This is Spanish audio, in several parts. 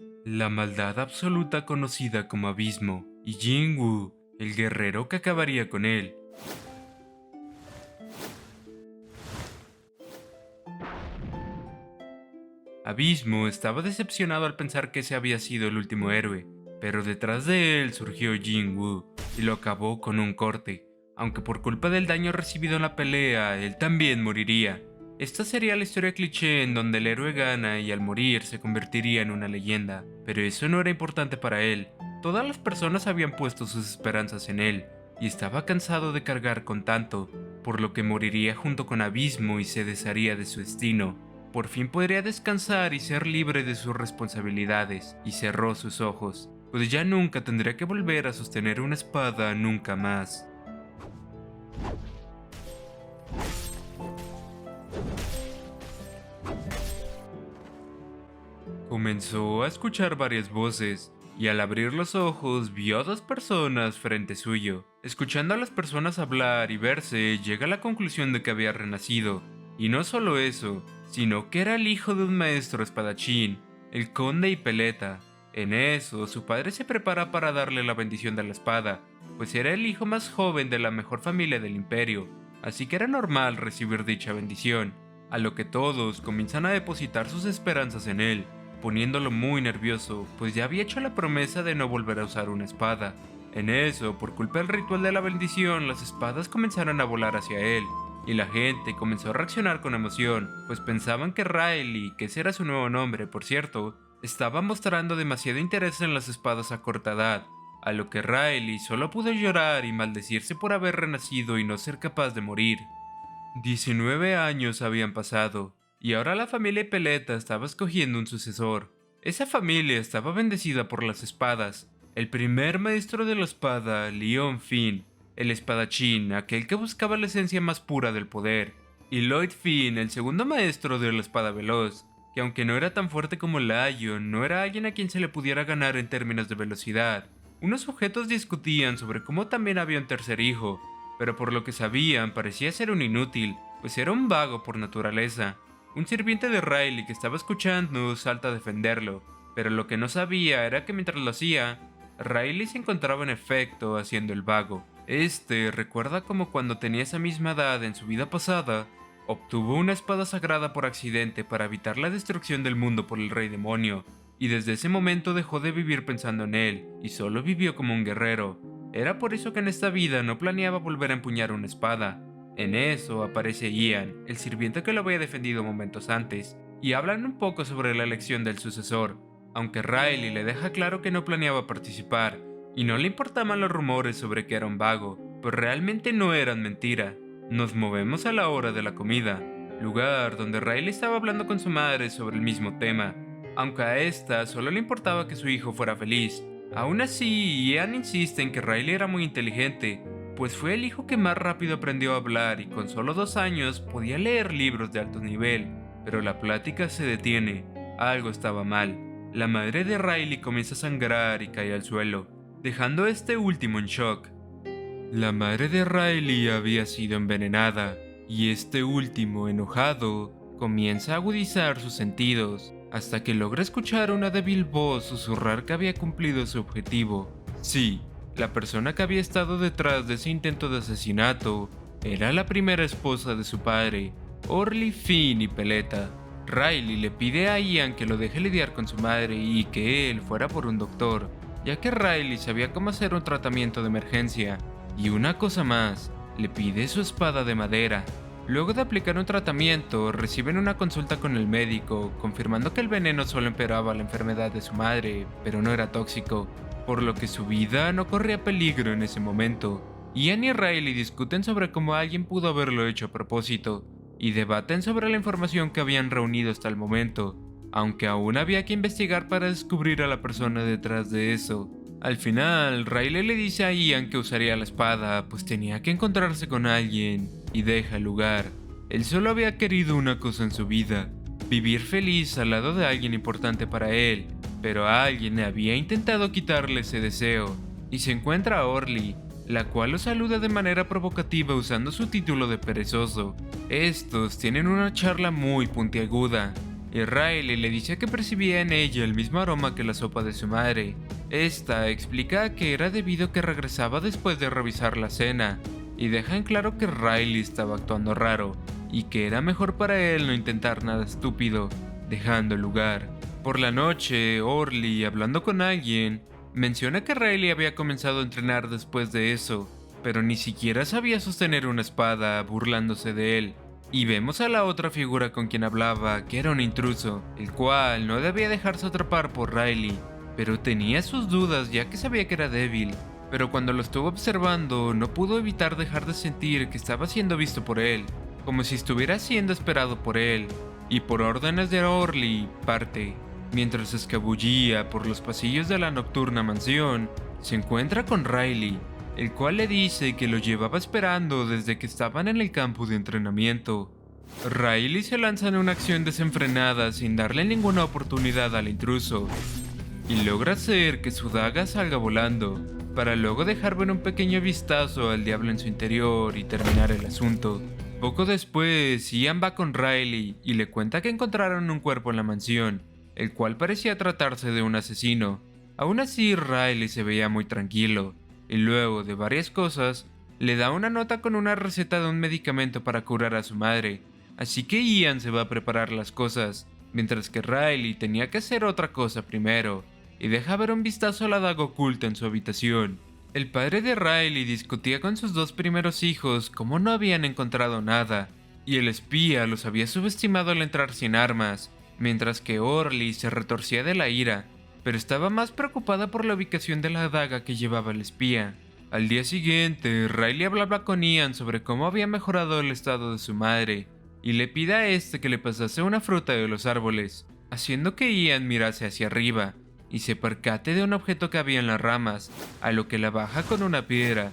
La maldad absoluta conocida como Abismo, y Jinwoo, el guerrero que acabaría con él. Abismo estaba decepcionado al pensar que ese había sido el último héroe, pero detrás de él surgió Jinwoo y lo acabó con un corte. Aunque por culpa del daño recibido en la pelea, él también moriría. Esta sería la historia cliché en donde el héroe gana y al morir se convertiría en una leyenda, pero eso no era importante para él. Todas las personas habían puesto sus esperanzas en él, y estaba cansado de cargar con tanto, por lo que moriría junto con Abismo y se desharía de su destino. Por fin podría descansar y ser libre de sus responsabilidades, y cerró sus ojos, pues ya nunca tendría que volver a sostener una espada nunca más. Comenzó a escuchar varias voces, y al abrir los ojos vio a dos personas frente suyo. Escuchando a las personas hablar y verse, llega a la conclusión de que había renacido. Y no solo eso, sino que era el hijo de un maestro espadachín, el conde Hipeleta. En eso, su padre se prepara para darle la bendición de la espada, pues era el hijo más joven de la mejor familia del imperio, así que era normal recibir dicha bendición, a lo que todos comienzan a depositar sus esperanzas en él, poniéndolo muy nervioso, pues ya había hecho la promesa de no volver a usar una espada. En eso, por culpa del ritual de la bendición, las espadas comenzaron a volar hacia él, y la gente comenzó a reaccionar con emoción, pues pensaban que Riley, que ese era su nuevo nombre, por cierto, estaba mostrando demasiado interés en las espadas a corta edad, a lo que Riley solo pudo llorar y maldecirse por haber renacido y no ser capaz de morir. 19 años habían pasado, y ahora la familia Peleta estaba escogiendo un sucesor. Esa familia estaba bendecida por las espadas. El primer maestro de la espada, Leon Finn, el espadachín, aquel que buscaba la esencia más pura del poder, y Lloyd Finn, el segundo maestro de la espada veloz, que aunque no era tan fuerte como Lion, no era alguien a quien se le pudiera ganar en términos de velocidad. Unos sujetos discutían sobre cómo también había un tercer hijo, pero por lo que sabían parecía ser un inútil, pues era un vago por naturaleza. Un sirviente de Riley que estaba escuchando salta a defenderlo, pero lo que no sabía era que mientras lo hacía, Riley se encontraba en efecto haciendo el vago. Este recuerda como cuando tenía esa misma edad en su vida pasada, obtuvo una espada sagrada por accidente para evitar la destrucción del mundo por el rey demonio, y desde ese momento dejó de vivir pensando en él, y solo vivió como un guerrero. Era por eso que en esta vida no planeaba volver a empuñar una espada. En eso aparece Ian, el sirviente que lo había defendido momentos antes, y hablan un poco sobre la elección del sucesor, aunque Riley le deja claro que no planeaba participar, y no le importaban los rumores sobre que era un vago, pues realmente no eran mentira. Nos movemos a la hora de la comida, lugar donde Riley estaba hablando con su madre sobre el mismo tema, aunque a esta solo le importaba que su hijo fuera feliz. Aún así, Ian insiste en que Riley era muy inteligente, pues fue el hijo que más rápido aprendió a hablar y con solo 2 años podía leer libros de alto nivel, pero la plática se detiene. Algo estaba mal. La madre de Riley comienza a sangrar y cae al suelo, dejando a este último en shock. La madre de Riley había sido envenenada, y este último, enojado, comienza a agudizar sus sentidos, hasta que logra escuchar una débil voz susurrar que había cumplido su objetivo. Sí, la persona que había estado detrás de ese intento de asesinato era la primera esposa de su padre, Orly Finn y Peleta. Riley le pide a Ian que lo deje lidiar con su madre y que él fuera por un doctor, ya que Riley sabía cómo hacer un tratamiento de emergencia. Y una cosa más, le pide su espada de madera. Luego de aplicar un tratamiento, reciben una consulta con el médico, confirmando que el veneno solo empeoraba la enfermedad de su madre, pero no era tóxico, por lo que su vida no corría peligro en ese momento. Ian y Riley discuten sobre cómo alguien pudo haberlo hecho a propósito, y debaten sobre la información que habían reunido hasta el momento, aunque aún había que investigar para descubrir a la persona detrás de eso. Al final, Riley le dice a Ian que usaría la espada, pues tenía que encontrarse con alguien, y deja el lugar. Él solo había querido una cosa en su vida, vivir feliz al lado de alguien importante para él, pero alguien había intentado quitarle ese deseo, y se encuentra a Orly, la cual lo saluda de manera provocativa usando su título de perezoso. Estos tienen una charla muy puntiaguda, y Riley le dice que percibía en ella el mismo aroma que la sopa de su madre. Esta explica que era debido a que regresaba después de revisar la cena, y deja en claro que Riley estaba actuando raro, y que era mejor para él no intentar nada estúpido, dejando el lugar. Por la noche, Orly, hablando con alguien, menciona que Riley había comenzado a entrenar después de eso, pero ni siquiera sabía sostener una espada, burlándose de él. Y vemos a la otra figura con quien hablaba, que era un intruso, el cual no debía dejarse atrapar por Riley, pero tenía sus dudas ya que sabía que era débil. Pero cuando lo estuvo observando, no pudo evitar dejar de sentir que estaba siendo visto por él, como si estuviera siendo esperado por él, y por órdenes de Orly, parte. Mientras se escabullía por los pasillos de la nocturna mansión, se encuentra con Riley, el cual le dice que lo llevaba esperando desde que estaban en el campo de entrenamiento. Riley se lanza en una acción desenfrenada sin darle ninguna oportunidad al intruso, y logra hacer que su daga salga volando, para luego dejar ver un pequeño vistazo al diablo en su interior y terminar el asunto. Poco después, Ian va con Riley y le cuenta que encontraron un cuerpo en la mansión, el cual parecía tratarse de un asesino. Aún así, Riley se veía muy tranquilo, y luego de varias cosas, le da una nota con una receta de un medicamento para curar a su madre, así que Ian se va a preparar las cosas, mientras que Riley tenía que hacer otra cosa primero, y deja ver un vistazo a la daga oculta en su habitación. El padre de Riley discutía con sus dos primeros hijos como no habían encontrado nada, y el espía los había subestimado al entrar sin armas, mientras que Orly se retorcía de la ira, pero estaba más preocupada por la ubicación de la daga que llevaba el espía. Al día siguiente, Riley hablaba con Ian sobre cómo había mejorado el estado de su madre, y le pide a este que le pasase una fruta de los árboles, haciendo que Ian mirase hacia arriba, y se percate de un objeto que había en las ramas, a lo que la baja con una piedra.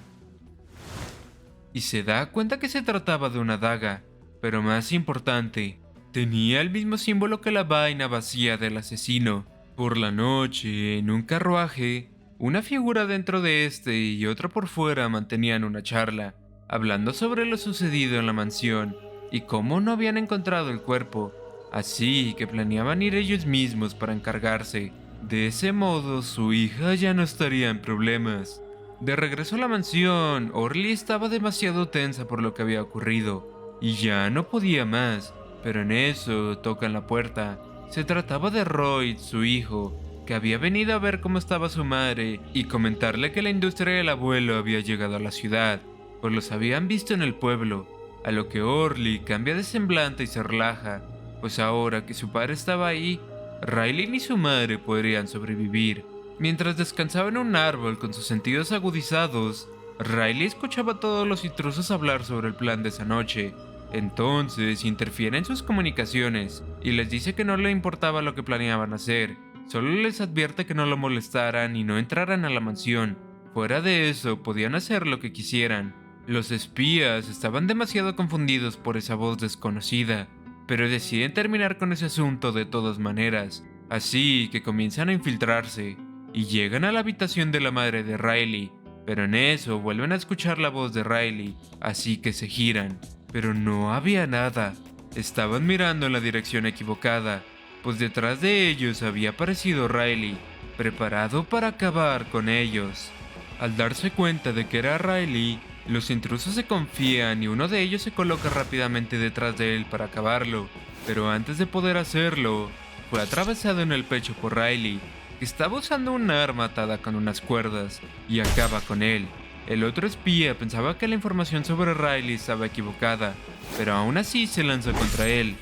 Y se da cuenta que se trataba de una daga, pero más importante, tenía el mismo símbolo que la vaina vacía del asesino. Por la noche, en un carruaje, una figura dentro de este y otra por fuera mantenían una charla, hablando sobre lo sucedido en la mansión y cómo no habían encontrado el cuerpo, así que planeaban ir ellos mismos para encargarse. De ese modo, su hija ya no estaría en problemas. De regreso a la mansión, Orly estaba demasiado tensa por lo que había ocurrido, y ya no podía más, pero en eso tocan la puerta. Se trataba de Roy, su hijo, que había venido a ver cómo estaba su madre y comentarle que la industria del abuelo había llegado a la ciudad, pues los habían visto en el pueblo, a lo que Orly cambia de semblante y se relaja, pues ahora que su padre estaba ahí, Riley ni su madre podrían sobrevivir. Mientras descansaba en un árbol con sus sentidos agudizados, Riley escuchaba a todos los intrusos hablar sobre el plan de esa noche. Entonces interfiere en sus comunicaciones y les dice que no le importaba lo que planeaban hacer, solo les advierte que no lo molestaran y no entraran a la mansión. Fuera de eso, podían hacer lo que quisieran. Los espías estaban demasiado confundidos por esa voz desconocida, pero deciden terminar con ese asunto de todas maneras, así que comienzan a infiltrarse y llegan a la habitación de la madre de Riley, pero en eso vuelven a escuchar la voz de Riley, así que se giran, pero no había nada. Estaban mirando en la dirección equivocada, pues detrás de ellos había aparecido Riley, preparado para acabar con ellos. Al darse cuenta de que era Riley, los intrusos se confían y uno de ellos se coloca rápidamente detrás de él para acabarlo, pero antes de poder hacerlo, fue atravesado en el pecho por Riley, que estaba usando un arma atada con unas cuerdas, y acaba con él. El otro espía pensaba que la información sobre Riley estaba equivocada, pero aún así se lanzó contra él.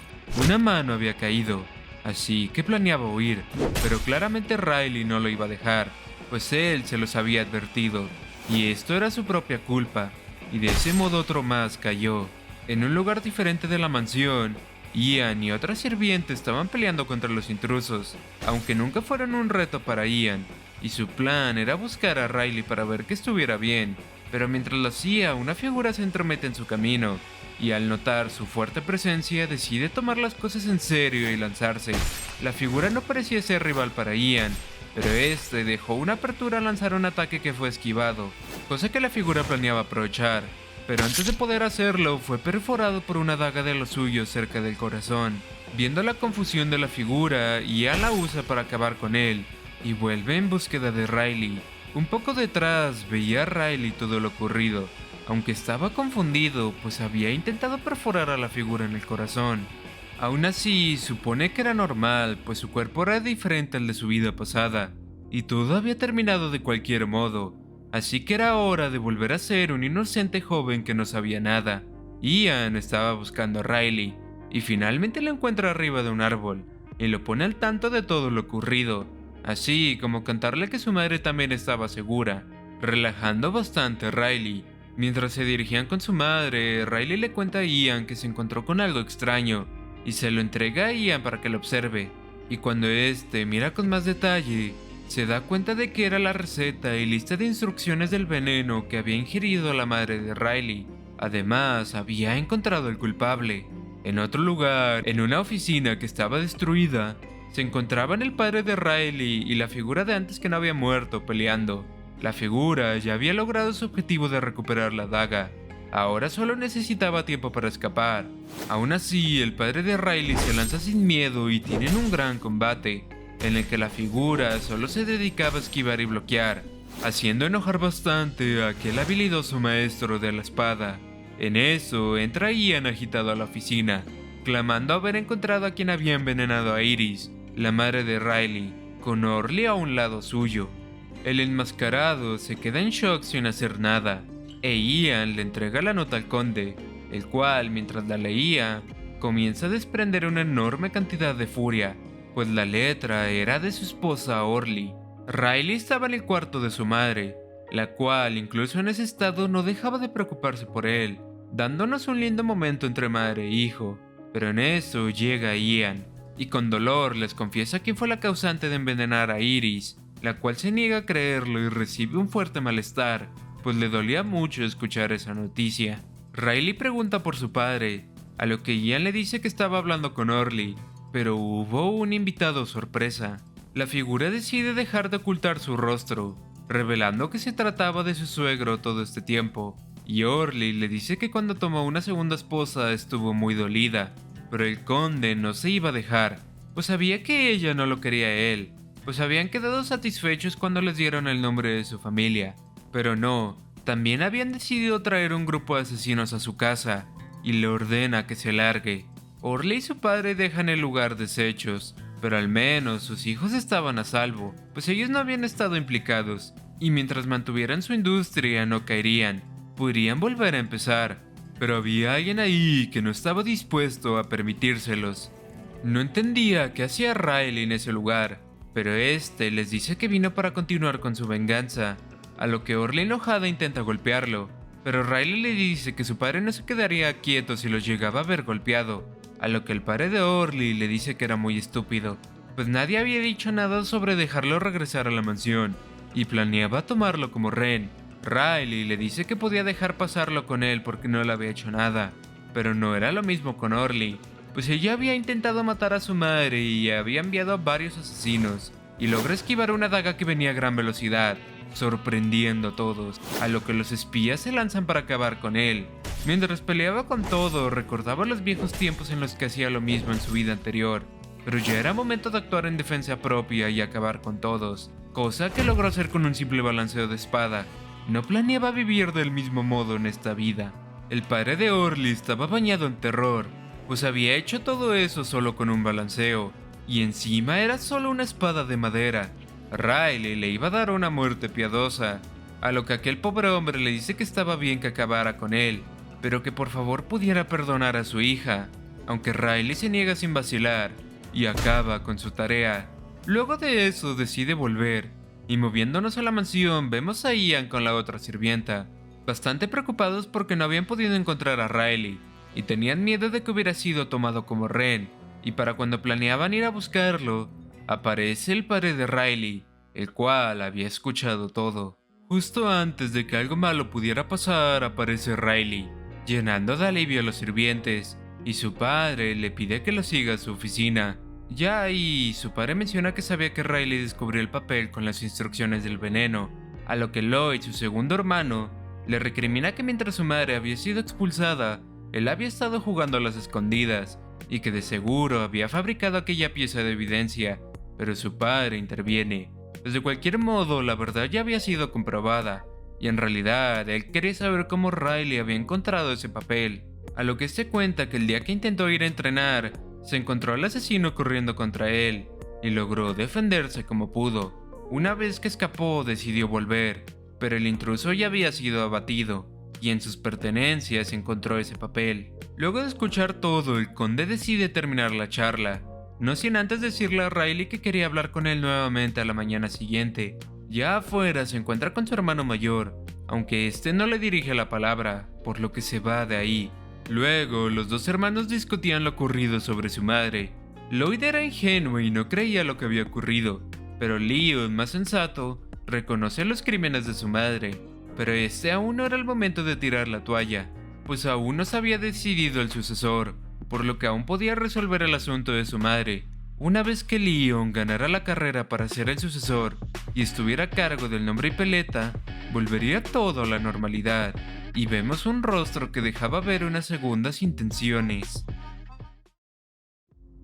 Una mano había caído, así que planeaba huir, pero claramente Riley no lo iba a dejar, pues él se los había advertido, y esto era su propia culpa, y de ese modo otro más cayó. En un lugar diferente de la mansión, Ian y otra sirviente estaban peleando contra los intrusos, aunque nunca fueron un reto para Ian, y su plan era buscar a Riley para ver que estuviera bien, pero mientras lo hacía, una figura se entromete en su camino, y al notar su fuerte presencia decide tomar las cosas en serio y lanzarse. La figura no parecía ser rival para Ian, pero este dejó una apertura al lanzar un ataque que fue esquivado, cosa que la figura planeaba aprovechar, pero antes de poder hacerlo fue perforado por una daga de los suyos cerca del corazón. Viendo la confusión de la figura, Ian la usa para acabar con él y vuelve en búsqueda de Riley. Un poco detrás veía a Riley todo lo ocurrido, aunque estaba confundido pues había intentado perforar a la figura en el corazón. Aún así, supone que era normal, pues su cuerpo era diferente al de su vida pasada, y todo había terminado de cualquier modo, así que era hora de volver a ser un inocente joven que no sabía nada. Ian estaba buscando a Riley, y finalmente lo encuentra arriba de un árbol, y lo pone al tanto de todo lo ocurrido, así como contarle que su madre también estaba segura, relajando bastante a Riley. Mientras se dirigían con su madre, Riley le cuenta a Ian que se encontró con algo extraño, y se lo entrega a Ian para que lo observe, y cuando este mira con más detalle, se da cuenta de que era la receta y lista de instrucciones del veneno que había ingerido la madre de Riley. Además, había encontrado al culpable. En otro lugar, en una oficina que estaba destruida, se encontraban el padre de Riley y la figura de antes que no había muerto peleando. La figura ya había logrado su objetivo de recuperar la daga. Ahora solo necesitaba tiempo para escapar. Aún así, el padre de Riley se lanza sin miedo y tienen un gran combate, en el que la figura solo se dedicaba a esquivar y bloquear, haciendo enojar bastante a aquel habilidoso maestro de la espada. En eso, entra Ian agitado a la oficina, clamando haber encontrado a quien había envenenado a Iris, la madre de Riley, con Orly a un lado suyo. El enmascarado se queda en shock sin hacer nada, e Ian le entrega la nota al conde, el cual, mientras la leía, comienza a desprender una enorme cantidad de furia, pues la letra era de su esposa Orly. Riley estaba en el cuarto de su madre, la cual incluso en ese estado no dejaba de preocuparse por él, dándonos un lindo momento entre madre e hijo. Pero en eso llega Ian, y con dolor les confiesa quién fue la causante de envenenar a Iris, la cual se niega a creerlo y recibe un fuerte malestar, pues le dolía mucho escuchar esa noticia. Riley pregunta por su padre, a lo que Ian le dice que estaba hablando con Orly, pero hubo un invitado sorpresa. La figura decide dejar de ocultar su rostro, revelando que se trataba de su suegro todo este tiempo, y Orly le dice que cuando tomó una segunda esposa estuvo muy dolida, pero el conde no se iba a dejar, pues sabía que ella no lo quería a él, pues habían quedado satisfechos cuando les dieron el nombre de su familia, pero no, también habían decidido traer un grupo de asesinos a su casa, y le ordena que se largue. Orly y su padre dejan el lugar deshechos, pero al menos sus hijos estaban a salvo, pues ellos no habían estado implicados, y mientras mantuvieran su industria no caerían, podrían volver a empezar, pero había alguien ahí que no estaba dispuesto a permitírselos. No entendía qué hacía Riley en ese lugar, pero este les dice que vino para continuar con su venganza, a lo que Orly enojada intenta golpearlo, pero Riley le dice que su padre no se quedaría quieto si los llegaba a ver golpeado, a lo que el padre de Orly le dice que era muy estúpido, pues nadie había dicho nada sobre dejarlo regresar a la mansión, y planeaba tomarlo como rehén. Riley le dice que podía dejar pasarlo con él porque no le había hecho nada, pero no era lo mismo con Orly, pues ella había intentado matar a su madre y había enviado a varios asesinos, y logra esquivar una daga que venía a gran velocidad, sorprendiendo a todos, a lo que los espías se lanzan para acabar con él. Mientras peleaba con todo, recordaba los viejos tiempos en los que hacía lo mismo en su vida anterior, pero ya era momento de actuar en defensa propia y acabar con todos, cosa que logró hacer con un simple balanceo de espada. No planeaba vivir del mismo modo en esta vida. El padre de Orly estaba bañado en terror, pues había hecho todo eso solo con un balanceo, y encima era solo una espada de madera. Riley le iba a dar una muerte piadosa, a lo que aquel pobre hombre le dice que estaba bien que acabara con él, pero que por favor pudiera perdonar a su hija, aunque Riley se niega sin vacilar, y acaba con su tarea. Luego de eso decide volver, y moviéndonos a la mansión vemos a Ian con la otra sirvienta, bastante preocupados porque no habían podido encontrar a Riley, y tenían miedo de que hubiera sido tomado como rehén, y para cuando planeaban ir a buscarlo, aparece el padre de Riley, el cual había escuchado todo. Justo antes de que algo malo pudiera pasar, aparece Riley, llenando de alivio a los sirvientes, y su padre le pide que lo siga a su oficina. Ya ahí, su padre menciona que sabía que Riley descubrió el papel con las instrucciones del veneno, a lo que Lloyd, su segundo hermano, le recrimina que mientras su madre había sido expulsada, él había estado jugando a las escondidas, y que de seguro había fabricado aquella pieza de evidencia, pero su padre interviene. Pues de cualquier modo, la verdad ya había sido comprobada, y en realidad él quería saber cómo Riley había encontrado ese papel, a lo que se cuenta que el día que intentó ir a entrenar, se encontró al asesino corriendo contra él, y logró defenderse como pudo. Una vez que escapó, decidió volver, pero el intruso ya había sido abatido, y en sus pertenencias encontró ese papel. Luego de escuchar todo, el conde decide terminar la charla, no sin antes decirle a Riley que quería hablar con él nuevamente a la mañana siguiente. Ya afuera se encuentra con su hermano mayor, aunque este no le dirige la palabra, por lo que se va de ahí. Luego, los dos hermanos discutían lo ocurrido sobre su madre. Lloyd era ingenuo y no creía lo que había ocurrido, pero Leon, más sensato, reconoce los crímenes de su madre. Pero este aún no era el momento de tirar la toalla, pues aún no se había decidido el sucesor, por lo que aún podía resolver el asunto de su madre. Una vez que Leon ganara la carrera para ser el sucesor y estuviera a cargo del nombre y peleta, volvería todo a la normalidad, y vemos un rostro que dejaba ver unas segundas intenciones.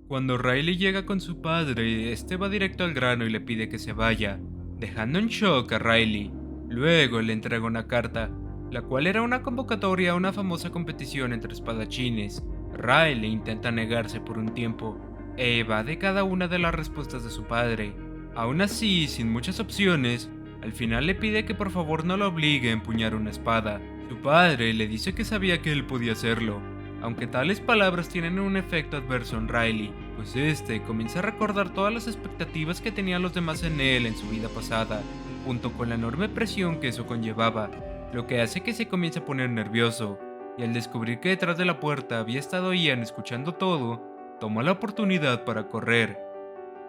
Cuando Riley llega con su padre, este va directo al grano y le pide que se vaya, dejando en shock a Riley. Luego le entrega una carta, la cual era una convocatoria a una famosa competición entre espadachines. Riley intenta negarse por un tiempo, e evade cada una de las respuestas de su padre. Aún así, sin muchas opciones, al final le pide que por favor no lo obligue a empuñar una espada. Su padre le dice que sabía que él podía hacerlo, aunque tales palabras tienen un efecto adverso en Riley, pues este comienza a recordar todas las expectativas que tenían los demás en él en su vida pasada, junto con la enorme presión que eso conllevaba, lo que hace que se comience a poner nervioso, y al descubrir que detrás de la puerta había estado Ian escuchando todo, tomó la oportunidad para correr.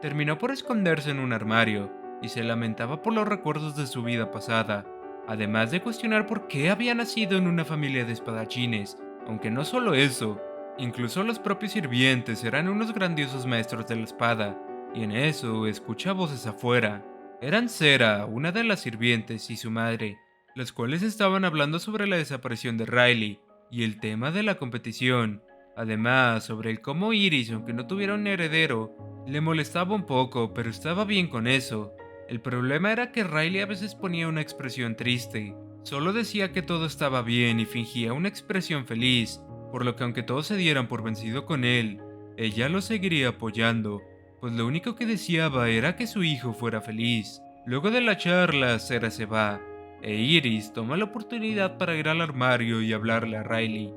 Terminó por esconderse en un armario, y se lamentaba por los recuerdos de su vida pasada, además de cuestionar por qué había nacido en una familia de espadachines. Aunque no solo eso, incluso los propios sirvientes eran unos grandiosos maestros de la espada, y en eso escucha voces afuera. Eran Sera, una de las sirvientes, y su madre, las cuales estaban hablando sobre la desaparición de Riley y el tema de la competición. Además, sobre el cómo Iris, aunque no tuviera un heredero, le molestaba un poco, pero estaba bien con eso. El problema era que Riley a veces ponía una expresión triste. Solo decía que todo estaba bien y fingía una expresión feliz, por lo que aunque todos se dieran por vencido con él, ella lo seguiría apoyando, pues lo único que deseaba era que su hijo fuera feliz. Luego de la charla, Sera se va, e Iris toma la oportunidad para ir al armario y hablarle a Riley.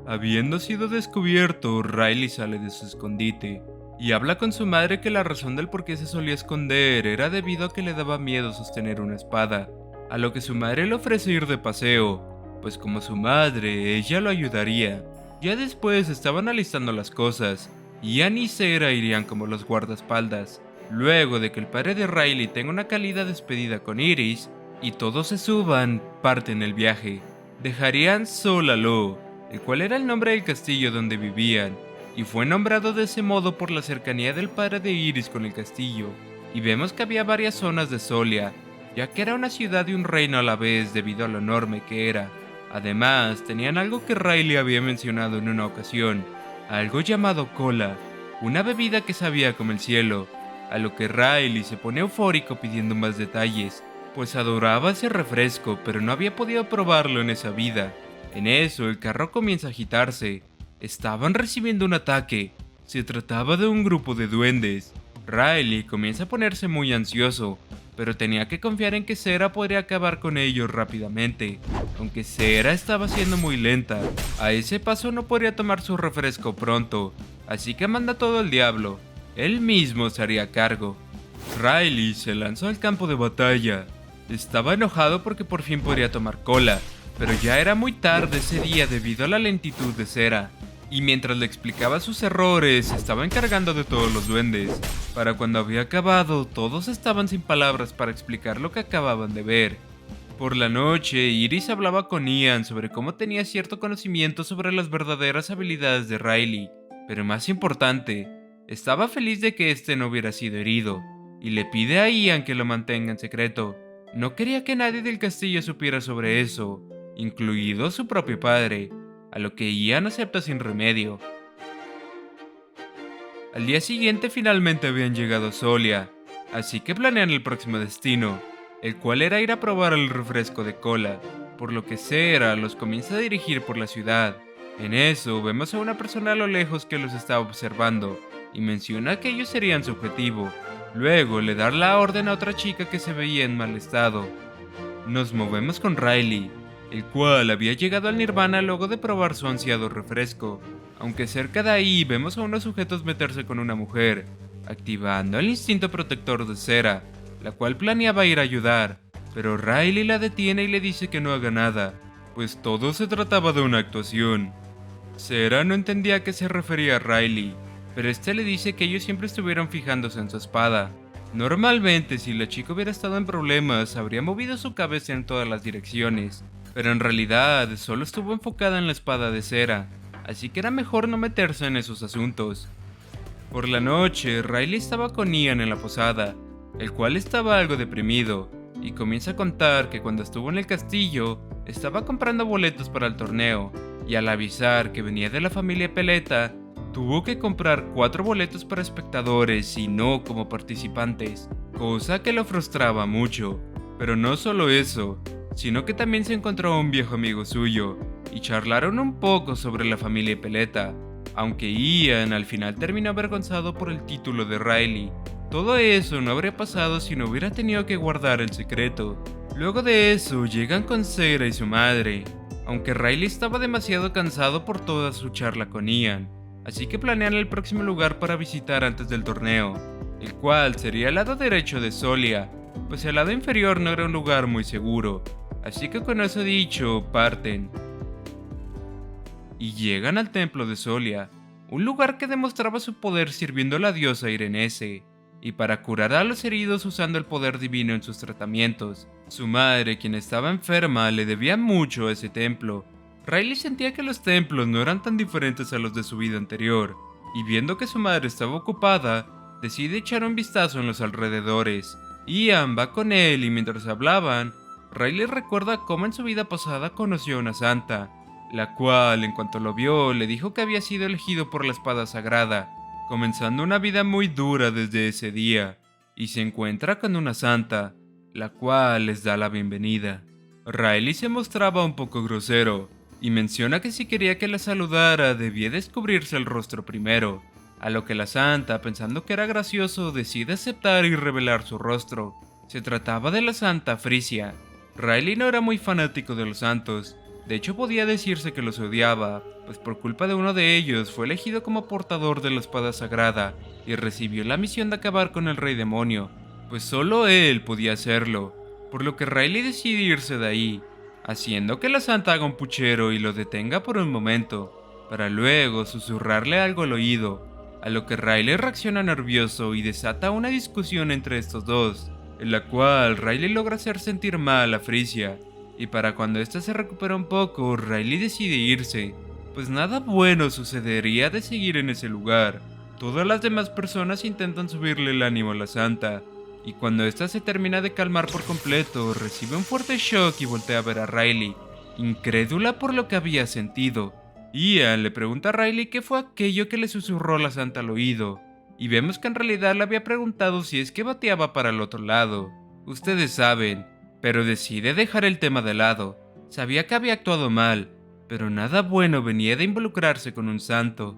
Habiendo sido descubierto, Riley sale de su escondite y habla con su madre que la razón del por qué se solía esconder era debido a que le daba miedo sostener una espada, a lo que su madre le ofrece ir de paseo, pues como su madre, ella lo ayudaría. Ya después estaban alistando las cosas, y Ian y Sera irían como los guardaespaldas, luego de que el padre de Riley tenga una cálida despedida con Iris, y todos se suban, parten el viaje. Dejarían sola a Lo, el cual era el nombre del castillo donde vivían, y fue nombrado de ese modo por la cercanía del padre de Iris con el castillo, y vemos que había varias zonas de Solia, ya que era una ciudad y un reino a la vez debido a lo enorme que era. Además, tenían algo que Riley había mencionado en una ocasión, algo llamado cola, una bebida que sabía como el cielo, a lo que Riley se pone eufórico pidiendo más detalles, pues adoraba ese refresco pero no había podido probarlo en esa vida. En eso, el carro comienza a agitarse. Estaban recibiendo un ataque. Se trataba de un grupo de duendes. Riley comienza a ponerse muy ansioso, pero tenía que confiar en que Sera podría acabar con ellos rápidamente, aunque Sera estaba siendo muy lenta. A ese paso no podría tomar su refresco pronto, así que manda todo al diablo. Él mismo se haría cargo. Riley se lanzó al campo de batalla. Estaba enojado porque por fin podría tomar cola, pero ya era muy tarde ese día debido a la lentitud de Sera. Y mientras le explicaba sus errores, se estaba encargando de todos los duendes. Para cuando había acabado, todos estaban sin palabras para explicar lo que acababan de ver. Por la noche, Iris hablaba con Ian sobre cómo tenía cierto conocimiento sobre las verdaderas habilidades de Riley, pero más importante, estaba feliz de que este no hubiera sido herido, y le pide a Ian que lo mantenga en secreto. No quería que nadie del castillo supiera sobre eso, incluido su propio padre, a lo que Ian acepta sin remedio. Al día siguiente finalmente habían llegado a Solia, así que planean el próximo destino, el cual era ir a probar el refresco de cola, por lo que Sera los comienza a dirigir por la ciudad. En eso vemos a una persona a lo lejos que los está observando, y menciona que ellos serían su objetivo. Luego le da la orden a otra chica que se veía en mal estado. Nos movemos con Riley, el cual había llegado al Nirvana luego de probar su ansiado refresco, aunque cerca de ahí vemos a unos sujetos meterse con una mujer, activando el instinto protector de Sera, la cual planeaba ir a ayudar, pero Riley la detiene y le dice que no haga nada, pues todo se trataba de una actuación. Sera no entendía a qué se refería Riley, pero este le dice que ellos siempre estuvieron fijándose en su espada. Normalmente, si la chica hubiera estado en problemas, habría movido su cabeza en todas las direcciones, pero en realidad solo estuvo enfocada en la espada de Sera, así que era mejor no meterse en esos asuntos. Por la noche, Riley estaba con Ian en la posada, el cual estaba algo deprimido, y comienza a contar que cuando estuvo en el castillo, estaba comprando boletos para el torneo, y al avisar que venía de la familia Peleta, tuvo que comprar 4 boletos para espectadores y no como participantes, cosa que lo frustraba mucho. Pero no solo eso, sino que también se encontró a un viejo amigo suyo, y charlaron un poco sobre la familia Peleta, aunque Ian al final terminó avergonzado por el título de Riley. Todo eso no habría pasado si no hubiera tenido que guardar el secreto. Luego de eso llegan con Sera y su madre, aunque Riley estaba demasiado cansado por toda su charla con Ian, así que planean el próximo lugar para visitar antes del torneo, el cual sería el lado derecho de Solia, pues el lado inferior no era un lugar muy seguro, así que con eso dicho, parten. Y llegan al templo de Solia, un lugar que demostraba su poder sirviendo a la diosa Irenese, y para curar a los heridos usando el poder divino en sus tratamientos. Su madre, quien estaba enferma, le debía mucho a ese templo. Riley sentía que los templos no eran tan diferentes a los de su vida anterior, y viendo que su madre estaba ocupada, decide echar un vistazo en los alrededores. Ian va con él y mientras hablaban, Riley recuerda cómo en su vida pasada conoció a una santa, la cual en cuanto lo vio le dijo que había sido elegido por la espada sagrada, comenzando una vida muy dura desde ese día, y se encuentra con una santa, la cual les da la bienvenida. Riley se mostraba un poco grosero, y menciona que si quería que la saludara debía descubrirse el rostro primero, a lo que la santa, pensando que era gracioso, decide aceptar y revelar su rostro. Se trataba de la santa Frisia. Riley no era muy fanático de los santos, de hecho podía decirse que los odiaba, pues por culpa de uno de ellos fue elegido como portador de la espada sagrada y recibió la misión de acabar con el rey demonio, pues solo él podía hacerlo, por lo que Riley decide irse de ahí, haciendo que la santa haga un puchero y lo detenga por un momento, para luego susurrarle algo al oído, a lo que Riley reacciona nervioso y desata una discusión entre estos dos, en la cual Riley logra hacer sentir mal a Frisia, y para cuando ésta se recupera un poco, Riley decide irse, pues nada bueno sucedería de seguir en ese lugar. Todas las demás personas intentan subirle el ánimo a la santa, y cuando ésta se termina de calmar por completo, recibe un fuerte shock y voltea a ver a Riley, incrédula por lo que había sentido. Ian le pregunta a Riley qué fue aquello que le susurró la santa al oído, y vemos que en realidad le había preguntado si es que bateaba para el otro lado. Ustedes saben, pero decide dejar el tema de lado. Sabía que había actuado mal, pero nada bueno venía de involucrarse con un santo.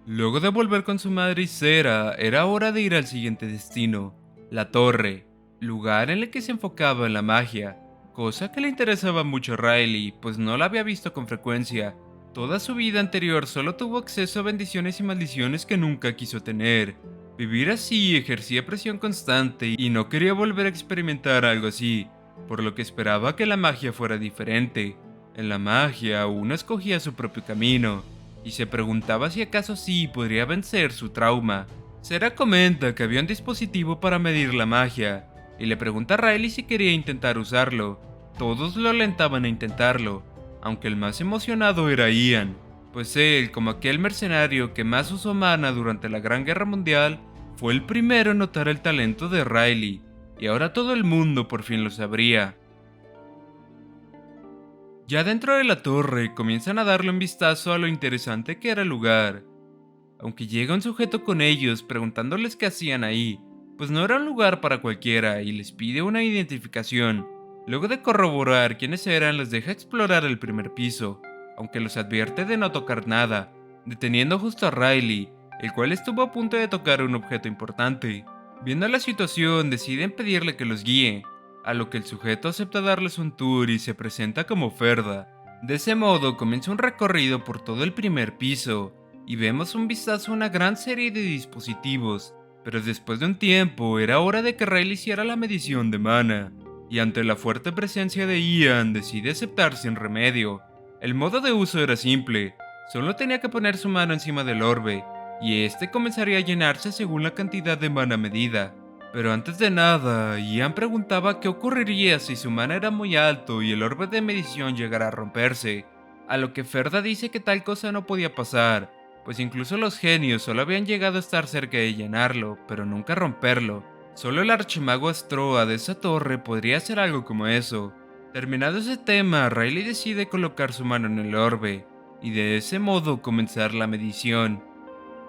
Luego de volver con su madre y Sera, era hora de ir al siguiente destino, la torre, lugar en el que se enfocaba en la magia, cosa que le interesaba mucho a Riley, pues no la había visto con frecuencia. Toda su vida anterior solo tuvo acceso a bendiciones y maldiciones que nunca quiso tener. Vivir así ejercía presión constante y no quería volver a experimentar algo así, por lo que esperaba que la magia fuera diferente. En la magia uno escogía su propio camino, y se preguntaba si acaso sí podría vencer su trauma. Sera comenta que había un dispositivo para medir la magia, y le pregunta a Riley si quería intentar usarlo. Todos lo alentaban a intentarlo, aunque el más emocionado era Ian, pues él, como aquel mercenario que más usó mana durante la Gran Guerra Mundial, fue el primero en notar el talento de Riley, y ahora todo el mundo por fin lo sabría. Ya dentro de la torre comienzan a darle un vistazo a lo interesante que era el lugar. aunque llega un sujeto con ellos preguntándoles qué hacían ahí, pues no era un lugar para cualquiera y les pide una identificación. Luego de corroborar quiénes eran, les deja explorar el primer piso, aunque los advierte de no tocar nada, deteniendo justo a Riley, el cual estuvo a punto de tocar un objeto importante. Viendo la situación, deciden pedirle que los guíe, a lo que el sujeto acepta darles un tour y se presenta como Ferda. De ese modo comienza un recorrido por todo el primer piso, y vemos un vistazo a una gran serie de dispositivos, pero después de un tiempo era hora de que Riley hiciera la medición de mana, y ante la fuerte presencia de Ian decide aceptar sin remedio. El modo de uso era simple, solo tenía que poner su mano encima del orbe, y este comenzaría a llenarse según la cantidad de mana medida. Pero antes de nada, Ian preguntaba qué ocurriría si su mana era muy alto y el orbe de medición llegara a romperse, a lo que Ferda dice que tal cosa no podía pasar, pues incluso los genios solo habían llegado a estar cerca de llenarlo, pero nunca romperlo. Solo el archimago Astroa de esa torre podría hacer algo como eso. Terminado ese tema, Riley decide colocar su mano en el orbe, y de ese modo comenzar la medición.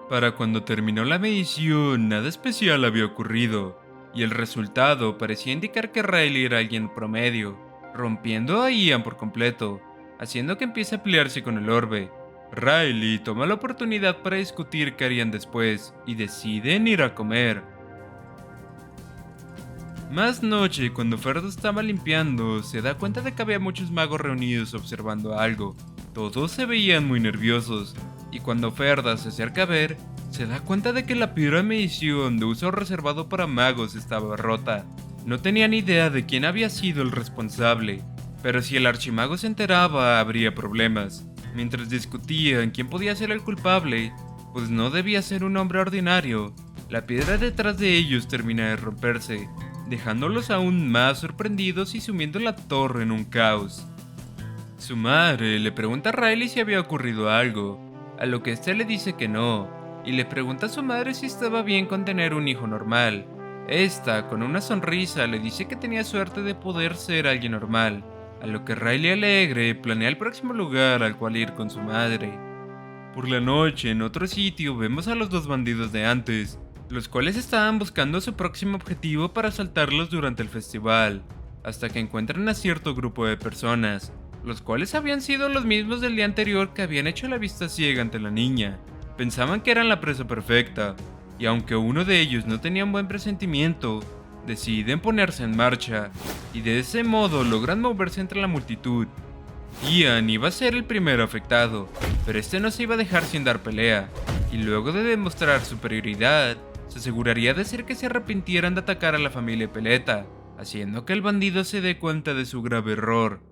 Para cuando terminó la medición, nada especial había ocurrido, y el resultado parecía indicar que Riley era alguien promedio, rompiendo a Ian por completo, haciendo que empiece a pelearse con el orbe. Riley toma la oportunidad para discutir qué harían después, y deciden ir a comer. Más noche, cuando Ferdo estaba limpiando, se da cuenta de que había muchos magos reunidos observando algo. Todos se veían muy nerviosos, y cuando Ferda se acerca a ver, se da cuenta de que la piedra de medición de uso reservado para magos estaba rota. No tenía ni idea de quién había sido el responsable, pero si el archimago se enteraba habría problemas. Mientras discutían quién podía ser el culpable, pues no debía ser un hombre ordinario, la piedra detrás de ellos termina de romperse, dejándolos aún más sorprendidos y sumiendo la torre en un caos. Su madre le pregunta a Riley si había ocurrido algo, a lo que éste le dice que no, y le pregunta a su madre si estaba bien con tener un hijo normal. Esta, con una sonrisa, le dice que tenía suerte de poder ser alguien normal, a lo que Riley alegre planea el próximo lugar al cual ir con su madre. Por la noche, en otro sitio, vemos a los dos bandidos de antes, los cuales estaban buscando su próximo objetivo para asaltarlos durante el festival, hasta que encuentran a cierto grupo de personas, los cuales habían sido los mismos del día anterior que habían hecho la vista ciega ante la niña. Pensaban que eran la presa perfecta, y aunque uno de ellos no tenía un buen presentimiento, deciden ponerse en marcha, y de ese modo logran moverse entre la multitud. Ian iba a ser el primero afectado, pero este no se iba a dejar sin dar pelea, y luego de demostrar superioridad, se aseguraría de hacer que se arrepintieran de atacar a la familia Peleta, haciendo que el bandido se dé cuenta de su grave error.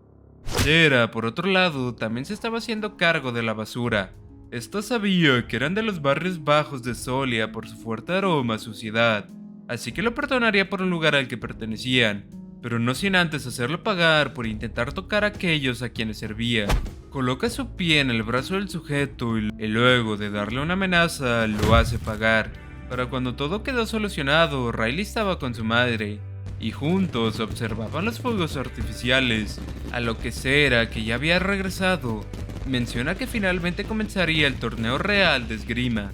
Tera, por otro lado, también se estaba haciendo cargo de la basura. Esta sabía que eran de los barrios bajos de Solia por su fuerte aroma a suciedad, así que lo perdonaría por un lugar al que pertenecían, pero no sin antes hacerlo pagar por intentar tocar a aquellos a quienes servía. Coloca su pie en el brazo del sujeto y luego de darle una amenaza, lo hace pagar. Para cuando todo quedó solucionado, Riley estaba con su madre, y juntos observaban los fuegos artificiales, a lo que Cera, que ya había regresado, menciona que finalmente comenzaría el torneo real de esgrima.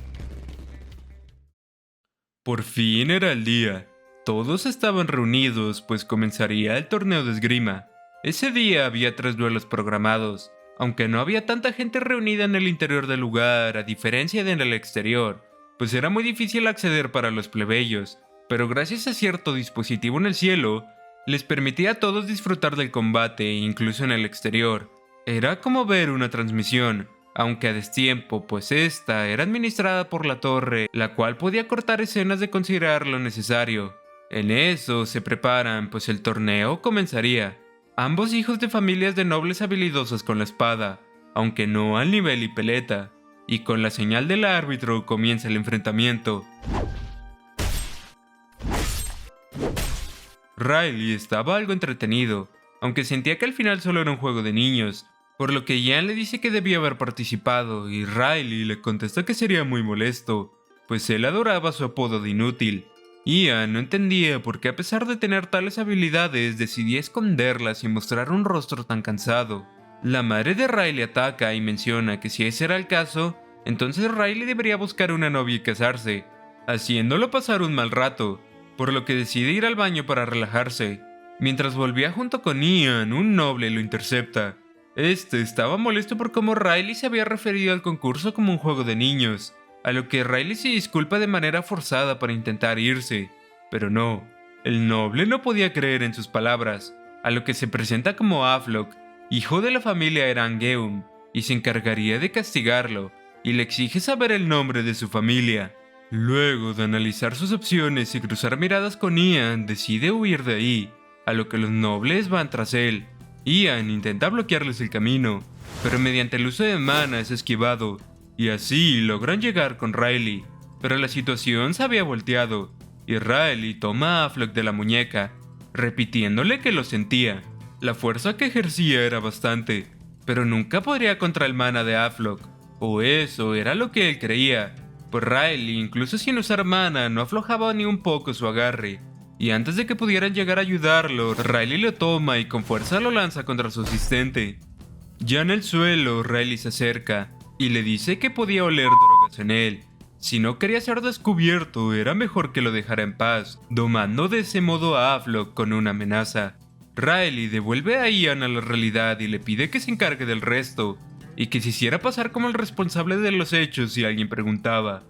Por fin era el día. Todos estaban reunidos, pues comenzaría el torneo de esgrima. Ese día había 3 duelos programados, aunque no había tanta gente reunida en el interior del lugar, a diferencia de en el exterior, pues era muy difícil acceder para los plebeyos, pero gracias a cierto dispositivo en el cielo, les permitía a todos disfrutar del combate, incluso en el exterior. Era como ver una transmisión, aunque a destiempo, pues esta era administrada por la torre, la cual podía cortar escenas de considerar lo necesario. En eso se preparan, pues el torneo comenzaría. Ambos hijos de familias de nobles habilidosos con la espada, aunque no al nivel y Peleta, y con la señal del árbitro comienza el enfrentamiento. Riley estaba algo entretenido, aunque sentía que al final solo era un juego de niños, por lo que Ian le dice que debía haber participado y Riley le contesta que sería muy molesto, pues él adoraba su apodo de inútil. Ian no entendía por qué a pesar de tener tales habilidades decidía esconderlas y mostrar un rostro tan cansado. La madre de Riley ataca y menciona que si ese era el caso, entonces Riley debería buscar una novia y casarse, haciéndolo pasar un mal rato, por lo que decide ir al baño para relajarse. Mientras volvía junto con Ian, un noble lo intercepta. Este estaba molesto por cómo Riley se había referido al concurso como un juego de niños, a lo que Riley se disculpa de manera forzada para intentar irse. Pero no, el noble no podía creer en sus palabras, a lo que se presenta como Afloc, hijo de la familia Erangeum, y se encargaría de castigarlo, y le exige saber el nombre de su familia. Luego de analizar sus opciones y cruzar miradas con Ian, decide huir de ahí, a lo que los nobles van tras él. Ian intenta bloquearles el camino, pero mediante el uso de mana es esquivado, y así logran llegar con Riley. Pero la situación se había volteado, y Riley toma a Afloc de la muñeca, repitiéndole que lo sentía. La fuerza que ejercía era bastante, pero nunca podría contra el mana de Afloc, o eso era lo que él creía, pues Riley, incluso sin usar mana, no aflojaba ni un poco su agarre. Y antes de que pudieran llegar a ayudarlo, Riley lo toma y con fuerza lo lanza contra su asistente. Ya en el suelo, Riley se acerca y le dice que podía oler drogas en él. Si no quería ser descubierto, era mejor que lo dejara en paz, domando de ese modo a Afloc con una amenaza. Riley devuelve a Ian a la realidad y le pide que se encargue del resto, y que se hiciera pasar como el responsable de los hechos si alguien preguntaba.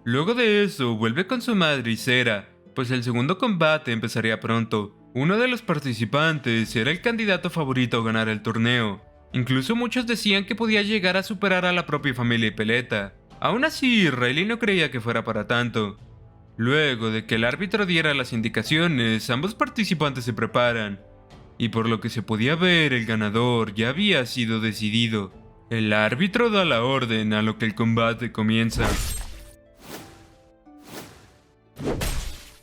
Luego de eso, vuelve con su madre y Sera, pues el segundo combate empezaría pronto. Uno de los participantes era el candidato favorito a ganar el torneo. Incluso muchos decían que podía llegar a superar a la propia familia Ipeleta. Aún así, Riley no creía que fuera para tanto. Luego de que el árbitro diera las indicaciones, ambos participantes se preparan. Y por lo que se podía ver, el ganador ya había sido decidido. El árbitro da la orden, a lo que el combate comienza.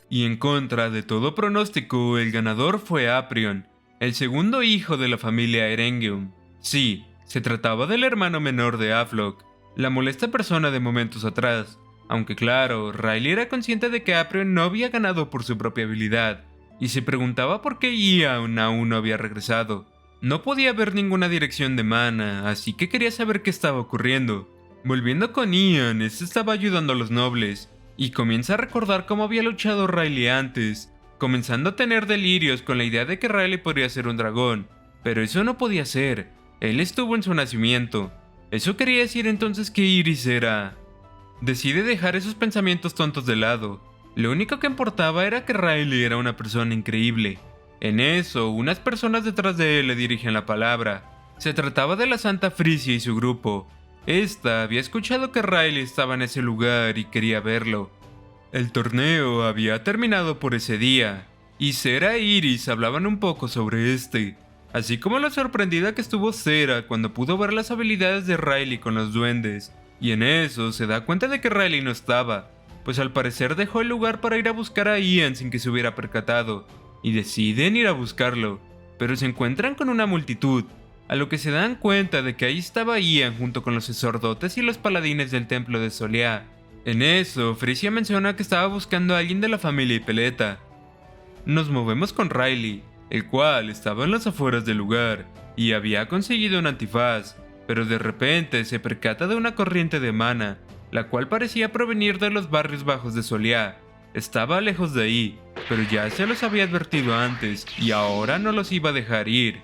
Y en contra de todo pronóstico, el ganador fue Aprion, el segundo hijo de la familia Erengium. Sí, se trataba del hermano menor de Afloc, la molesta persona de momentos atrás, aunque claro, Riley era consciente de que Aprion no había ganado por su propia habilidad, y se preguntaba por qué Ian aún no había regresado. No podía ver ninguna dirección de mana, así que quería saber qué estaba ocurriendo. Volviendo con Ian, este estaba ayudando a los nobles, y comienza a recordar cómo había luchado Riley antes, comenzando a tener delirios con la idea de que Riley podría ser un dragón, pero eso no podía ser, él estuvo en su nacimiento. Eso quería decir entonces que Iris era... Decide dejar esos pensamientos tontos de lado, lo único que importaba era que Riley era una persona increíble. En eso, unas personas detrás de él le dirigen la palabra. Se trataba de la Santa Frisia y su grupo. Esta había escuchado que Riley estaba en ese lugar y quería verlo. El torneo había terminado por ese día, y Sera e Iris hablaban un poco sobre este, así como lo sorprendida que estuvo Sera cuando pudo ver las habilidades de Riley con los duendes, y en eso se da cuenta de que Riley no estaba, pues al parecer dejó el lugar para ir a buscar a Ian sin que se hubiera percatado, y deciden ir a buscarlo, pero se encuentran con una multitud, a lo que se dan cuenta de que ahí estaba Ian junto con los sacerdotes y los paladines del templo de Soliá. En eso, Frisia menciona que estaba buscando a alguien de la familia Ipeleta. Nos movemos con Riley, el cual estaba en las afueras del lugar, y había conseguido un antifaz, pero de repente se percata de una corriente de mana, la cual parecía provenir de los barrios bajos de Soliá. Estaba lejos de ahí, pero ya se los había advertido antes, y ahora no los iba a dejar ir.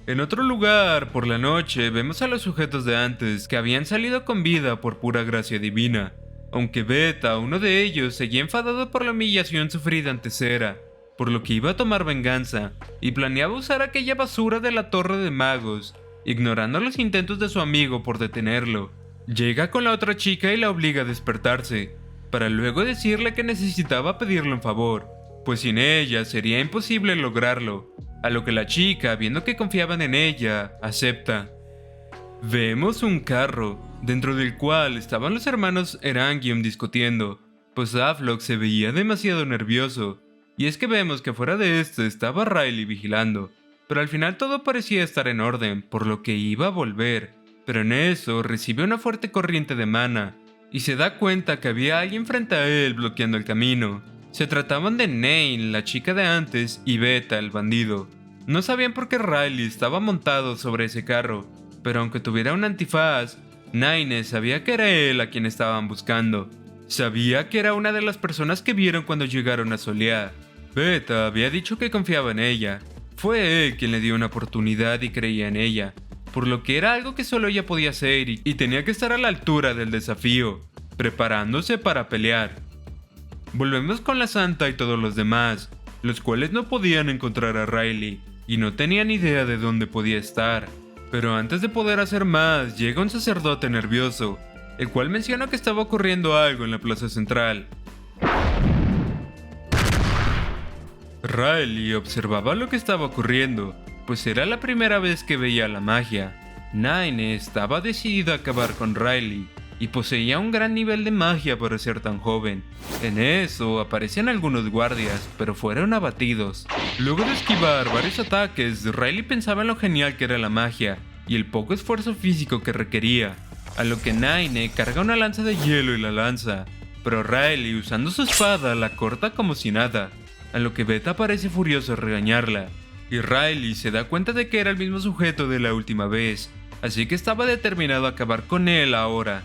En otro lugar, por la noche, vemos a los sujetos de antes que habían salido con vida por pura gracia divina, aunque Beta, uno de ellos, seguía enfadado por la humillación sufrida ante Sera, por lo que iba a tomar venganza, y planeaba usar aquella basura de la torre de magos, ignorando los intentos de su amigo por detenerlo. Llega con la otra chica y la obliga a despertarse, para luego decirle que necesitaba pedirle un favor, pues sin ella sería imposible lograrlo, a lo que la chica, viendo que confiaban en ella, acepta. Vemos un carro, dentro del cual estaban los hermanos Erangium discutiendo, pues Afloc se veía demasiado nervioso, y es que vemos que fuera de este estaba Riley vigilando, pero al final todo parecía estar en orden, por lo que iba a volver, pero en eso recibe una fuerte corriente de mana, y se da cuenta que había alguien frente a él bloqueando el camino. Se trataban de Nain, la chica de antes, y Beta, el bandido. No sabían por qué Riley estaba montado sobre ese carro, pero aunque tuviera un antifaz, Nine sabía que era él a quien estaban buscando. Sabía que era una de las personas que vieron cuando llegaron a Soleá. Beta había dicho que confiaba en ella. Fue él quien le dio una oportunidad y creía en ella, por lo que era algo que solo ella podía hacer y tenía que estar a la altura del desafío, preparándose para pelear. Volvemos con la Santa y todos los demás, los cuales no podían encontrar a Riley y no tenían idea de dónde podía estar. Pero antes de poder hacer más, llega un sacerdote nervioso, el cual menciona que estaba ocurriendo algo en la plaza central. Riley observaba lo que estaba ocurriendo, pues era la primera vez que veía la magia. Nine estaba decidida a acabar con Riley, y poseía un gran nivel de magia para ser tan joven. En eso aparecían algunos guardias, pero fueron abatidos. Luego de esquivar varios ataques, Riley pensaba en lo genial que era la magia, y el poco esfuerzo físico que requería, a lo que Nine carga una lanza de hielo y la lanza, pero Riley, usando su espada, la corta como si nada, a lo que Beta parece furioso a regañarla, y Riley se da cuenta de que era el mismo sujeto de la última vez, así que estaba determinado a acabar con él ahora.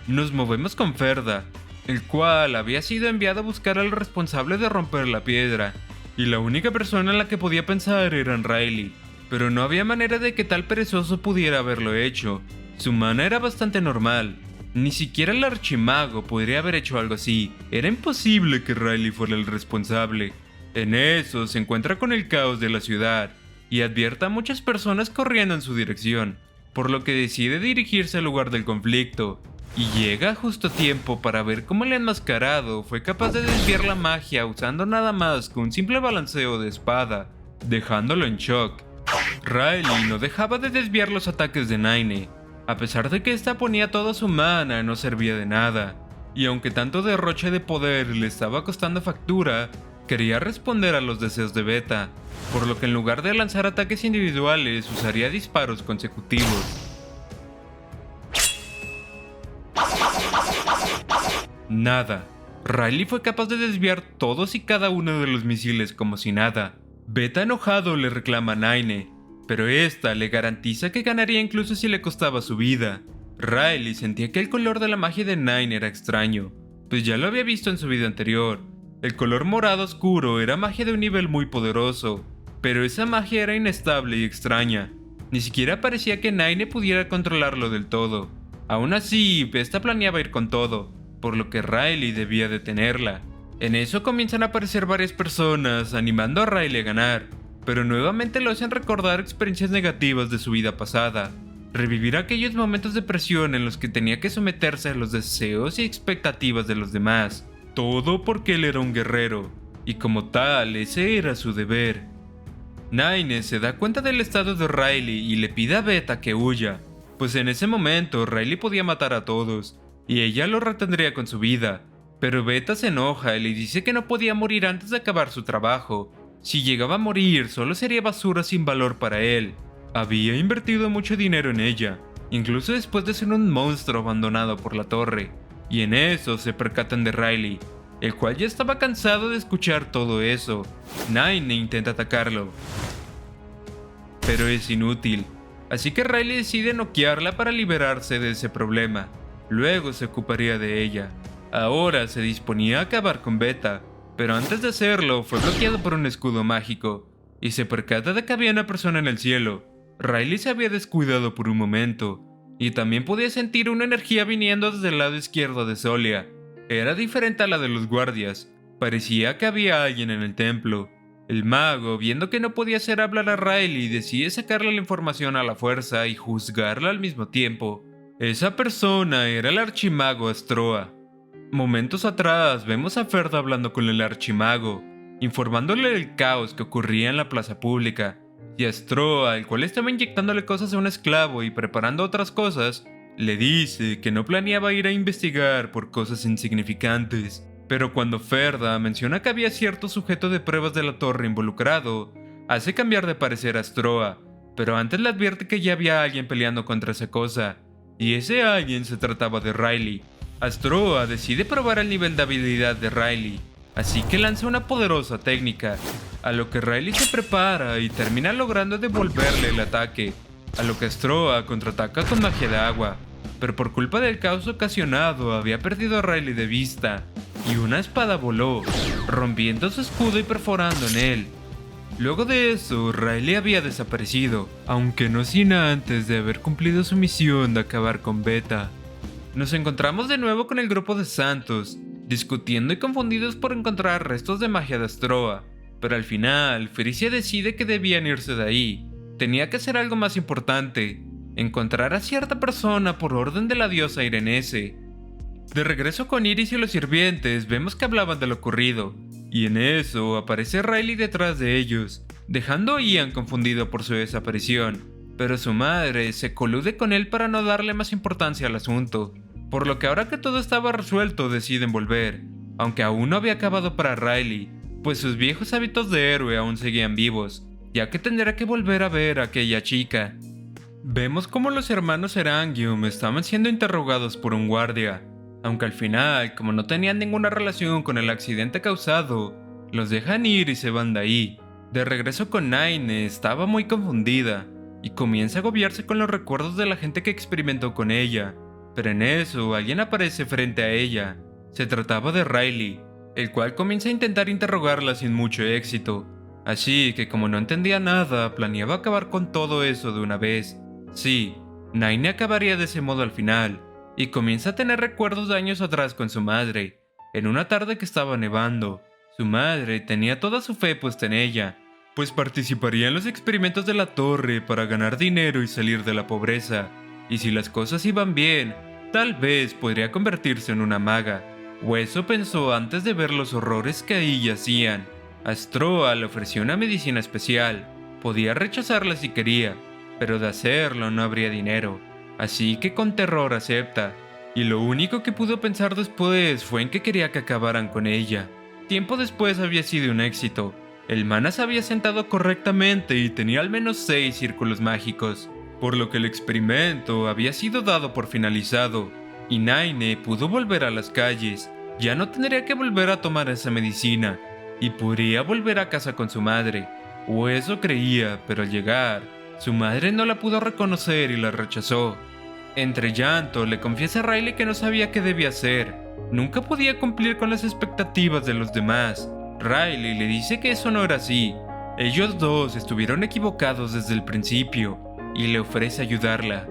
Nos movemos con Ferda, el cual había sido enviado a buscar al responsable de romper la piedra, y la única persona en la que podía pensar era en Riley, pero no había manera de que tal perezoso pudiera haberlo hecho. Su mana era bastante normal. Ni siquiera el archimago podría haber hecho algo así. Era imposible que Riley fuera el responsable. En eso se encuentra con el caos de la ciudad y advierte a muchas personas corriendo en su dirección, por lo que decide dirigirse al lugar del conflicto, y llega justo a tiempo para ver cómo el enmascarado fue capaz de desviar la magia usando nada más que un simple balanceo de espada, dejándolo en shock. Riley no dejaba de desviar los ataques de Nine. A pesar de que esta ponía toda su mana, no servía de nada, y aunque tanto derroche de poder le estaba costando factura, quería responder a los deseos de Beta, por lo que en lugar de lanzar ataques individuales usaría disparos consecutivos. Nada. Riley fue capaz de desviar todos y cada uno de los misiles como si nada. Beta enojado le reclama a Nine, pero esta le garantiza que ganaría incluso si le costaba su vida. Riley sentía que el color de la magia de Nine era extraño, pues ya lo había visto en su vida anterior. El color morado oscuro era magia de un nivel muy poderoso, pero esa magia era inestable y extraña. Ni siquiera parecía que Nine pudiera controlarlo del todo. Aún así, esta planeaba ir con todo, por lo que Riley debía detenerla. En eso comienzan a aparecer varias personas animando a Riley a ganar, pero nuevamente lo hacen recordar experiencias negativas de su vida pasada, revivir aquellos momentos de presión en los que tenía que someterse a los deseos y expectativas de los demás, todo porque él era un guerrero, y como tal ese era su deber. Nine se da cuenta del estado de Riley y le pide a Beta que huya, pues en ese momento Riley podía matar a todos, y ella lo retendría con su vida, pero Beta se enoja y le dice que no podía morir antes de acabar su trabajo. Si llegaba a morir, solo sería basura sin valor para él. Había invertido mucho dinero en ella, incluso después de ser un monstruo abandonado por la torre, y en eso se percatan de Riley, el cual ya estaba cansado de escuchar todo eso. Nine intenta atacarlo, pero es inútil, así que Riley decide noquearla para liberarse de ese problema. Luego se ocuparía de ella. Ahora se disponía a acabar con Beta, pero antes de hacerlo fue bloqueado por un escudo mágico, y se percata de que había una persona en el cielo. Riley se había descuidado por un momento, y también podía sentir una energía viniendo desde el lado izquierdo de Soleá. Era diferente a la de los guardias, parecía que había alguien en el templo. El mago, viendo que no podía hacer hablar a Riley, decide sacarle la información a la fuerza y juzgarla al mismo tiempo. Esa persona era el archimago Astroa. Momentos atrás vemos a Ferda hablando con el archimago, informándole del caos que ocurría en la plaza pública, y Astroa, el cual estaba inyectándole cosas a un esclavo y preparando otras cosas, le dice que no planeaba ir a investigar por cosas insignificantes. Pero cuando Ferda menciona que había cierto sujeto de pruebas de la torre involucrado, hace cambiar de parecer a Astroa, pero antes le advierte que ya había alguien peleando contra esa cosa, y ese alguien se trataba de Riley. Astroa decide probar el nivel de habilidad de Riley, así que lanza una poderosa técnica, a lo que Riley se prepara y termina logrando devolverle el ataque, a lo que Astroa contraataca con magia de agua, pero por culpa del caos ocasionado había perdido a Riley de vista, y una espada voló, rompiendo su escudo y perforando en él. Luego de eso, Riley había desaparecido, aunque no sin antes de haber cumplido su misión de acabar con Beta. Nos encontramos de nuevo con el grupo de Santos, discutiendo y confundidos por encontrar restos de magia de Astroa, pero al final, Felicia decide que debían irse de ahí. Tenía que hacer algo más importante, encontrar a cierta persona por orden de la diosa Irenese. De regreso con Iris y los sirvientes, vemos que hablaban de lo ocurrido, y en eso aparece Riley detrás de ellos, dejando a Ian confundido por su desaparición, pero su madre se colude con él para no darle más importancia al asunto, por lo que ahora que todo estaba resuelto deciden volver, aunque aún no había acabado para Riley, pues sus viejos hábitos de héroe aún seguían vivos, ya que tendrá que volver a ver a aquella chica. Vemos cómo los hermanos Erangium estaban siendo interrogados por un guardia, aunque al final, como no tenían ninguna relación con el accidente causado, los dejan ir y se van de ahí. De regreso con Naine, estaba muy confundida, y comienza a agobiarse con los recuerdos de la gente que experimentó con ella, pero en eso alguien aparece frente a ella. Se trataba de Riley, el cual comienza a intentar interrogarla sin mucho éxito, así que como no entendía nada, planeaba acabar con todo eso de una vez. Sí, Naine acabaría de ese modo al final, y comienza a tener recuerdos de años atrás con su madre, en una tarde que estaba nevando. Su madre tenía toda su fe puesta en ella, pues participaría en los experimentos de la torre para ganar dinero y salir de la pobreza, y si las cosas iban bien, tal vez podría convertirse en una maga, o eso pensó antes de ver los horrores que ahí yacían. Astroa le ofreció una medicina especial, podía rechazarla si quería, pero de hacerlo no habría dinero. Así que con terror acepta, y lo único que pudo pensar después fue en que quería que acabaran con ella. Tiempo después había sido un éxito. El mana se había sentado correctamente y tenía al menos 6 círculos mágicos, por lo que el experimento había sido dado por finalizado, y Naine pudo volver a las calles. Ya no tendría que volver a tomar esa medicina, y podría volver a casa con su madre, o eso creía, pero al llegar, su madre no la pudo reconocer y la rechazó. Entre llanto, le confiesa a Riley que no sabía qué debía hacer. Nunca podía cumplir con las expectativas de los demás. Riley le dice que eso no era así. Ellos dos estuvieron equivocados desde el principio, y le ofrece ayudarla.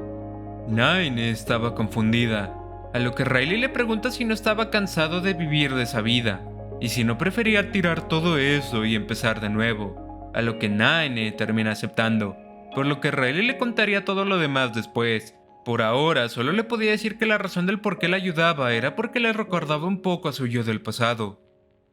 Naine estaba confundida, a lo que Riley le pregunta si no estaba cansado de vivir de esa vida, y si no prefería tirar todo eso y empezar de nuevo, a lo que Naine termina aceptando, por lo que Riley le contaría todo lo demás después. Por ahora solo le podía decir que la razón del por qué la ayudaba era porque le recordaba un poco a su yo del pasado.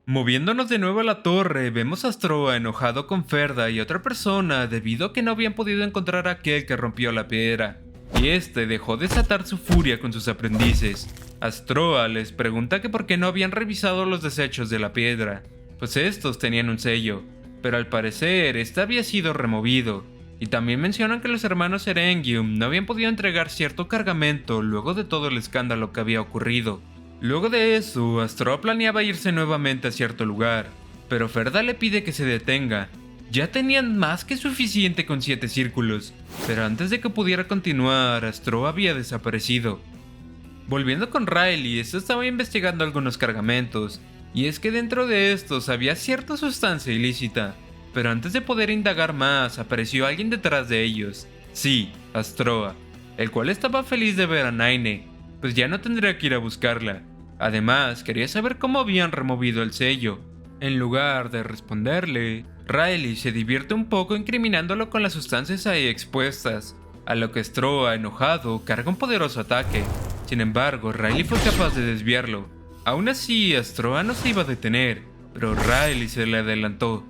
Moviéndonos de nuevo a la torre, vemos a Astroa enojado con Ferda y otra persona debido a que no habían podido encontrar a aquel que rompió la piedra, y este dejó desatar su furia con sus aprendices. Astroa les pregunta que por qué no habían revisado los desechos de la piedra, pues estos tenían un sello, pero al parecer este había sido removido. Y también mencionan que los hermanos Erangium no habían podido entregar cierto cargamento luego de todo el escándalo que había ocurrido. Luego de eso, Astroa planeaba irse nuevamente a cierto lugar, pero Ferda le pide que se detenga. Ya tenían más que suficiente con 7 círculos, pero antes de que pudiera continuar, Astroa había desaparecido. Volviendo con Riley, este estaba investigando algunos cargamentos, y es que dentro de estos había cierta sustancia ilícita. Pero antes de poder indagar más, apareció alguien detrás de ellos. Sí, Astroa, el cual estaba feliz de ver a Naine, pues ya no tendría que ir a buscarla. Además, quería saber cómo habían removido el sello. En lugar de responderle, Riley se divierte un poco incriminándolo con las sustancias ahí expuestas, a lo que Astroa, enojado, carga un poderoso ataque. Sin embargo, Riley fue capaz de desviarlo. Aún así, Astroa no se iba a detener, pero Riley se le adelantó.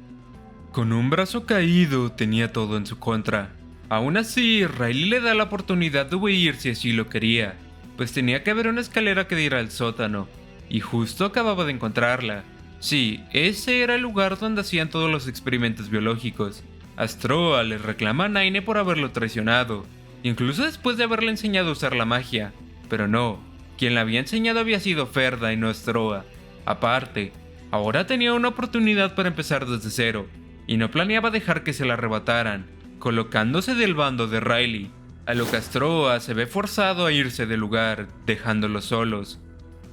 Con un brazo caído, tenía todo en su contra. Aún así, Riley le da la oportunidad de huir si así lo quería, pues tenía que haber una escalera que diera al sótano, y justo acababa de encontrarla. Sí, ese era el lugar donde hacían todos los experimentos biológicos. Astroa le reclama a Naine por haberlo traicionado, incluso después de haberle enseñado a usar la magia, pero no, quien la había enseñado había sido Ferda y no Astroa. Aparte, ahora tenía una oportunidad para empezar desde cero, y no planeaba dejar que se la arrebataran, colocándose del bando de Riley, a lo que Astroa se ve forzado a irse del lugar, dejándolos solos.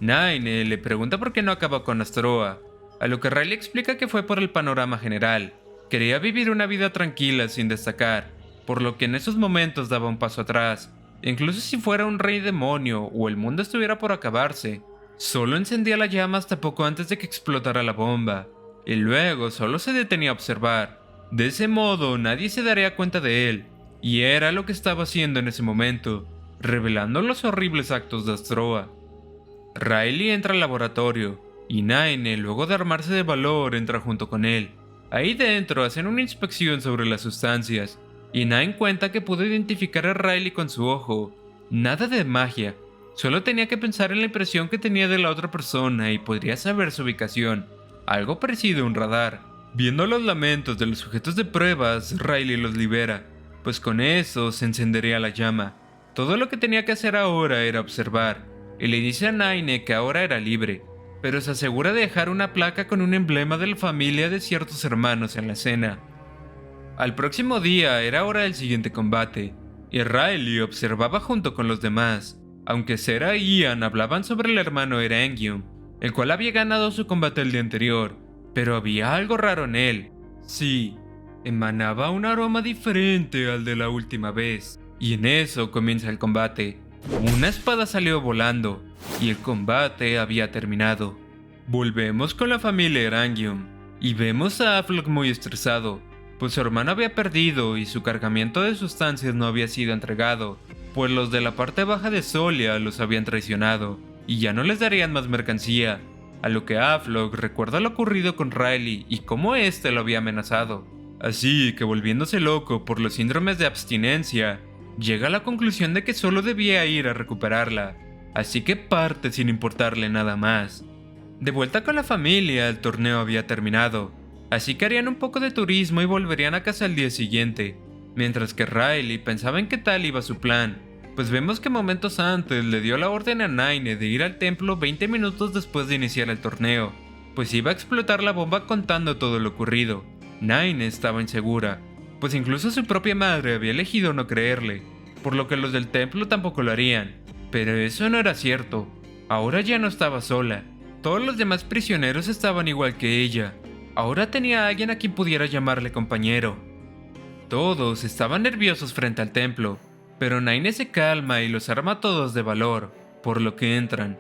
Nine le pregunta por qué no acaba con Astroa, a lo que Riley explica que fue por el panorama general. Quería vivir una vida tranquila sin destacar, por lo que en esos momentos daba un paso atrás. Incluso si fuera un rey demonio o el mundo estuviera por acabarse, solo encendía la llama hasta poco antes de que explotara la bomba, y luego solo se detenía a observar. De ese modo nadie se daría cuenta de él, y era lo que estaba haciendo en ese momento, revelando los horribles actos de Astroa. Riley entra al laboratorio, y Nine, luego de armarse de valor, entra junto con él. Ahí dentro hacen una inspección sobre las sustancias, y Nine cuenta que pudo identificar a Riley con su ojo. Nada de magia, solo tenía que pensar en la impresión que tenía de la otra persona y podría saber su ubicación, algo parecido a un radar. Viendo los lamentos de los sujetos de pruebas, Riley los libera, pues con eso se encendería la llama. Todo lo que tenía que hacer ahora era observar, y le dice a Nine que ahora era libre, pero se asegura de dejar una placa con un emblema de la familia de ciertos hermanos en la escena. Al próximo día era hora del siguiente combate, y Riley observaba junto con los demás, aunque Sera y Ian hablaban sobre el hermano Erangium, el cual había ganado su combate el día anterior, pero había algo raro en él. Sí, emanaba un aroma diferente al de la última vez, y en eso comienza el combate. Una espada salió volando, y el combate había terminado. Volvemos con la familia Erangium, y vemos a Affleck muy estresado, pues su hermano había perdido y su cargamento de sustancias no había sido entregado, pues los de la parte baja de Solia los habían traicionado, y ya no les darían más mercancía, a lo que Affleck recuerda lo ocurrido con Riley y cómo éste lo había amenazado. Así que volviéndose loco por los síndromes de abstinencia, llega a la conclusión de que solo debía ir a recuperarla, así que parte sin importarle nada más. De vuelta con la familia, el torneo había terminado, así que harían un poco de turismo y volverían a casa al día siguiente, mientras que Riley pensaba en qué tal iba su plan, pues vemos que momentos antes le dio la orden a Nine de ir al templo 20 minutos después de iniciar el torneo, pues iba a explotar la bomba contando todo lo ocurrido. Nine estaba insegura, pues incluso su propia madre había elegido no creerle, por lo que los del templo tampoco lo harían, pero eso no era cierto. Ahora ya no estaba sola, todos los demás prisioneros estaban igual que ella. Ahora tenía a alguien a quien pudiera llamarle compañero. Todos estaban nerviosos frente al templo, pero Nine se calma y los arma a todos de valor, por lo que entran.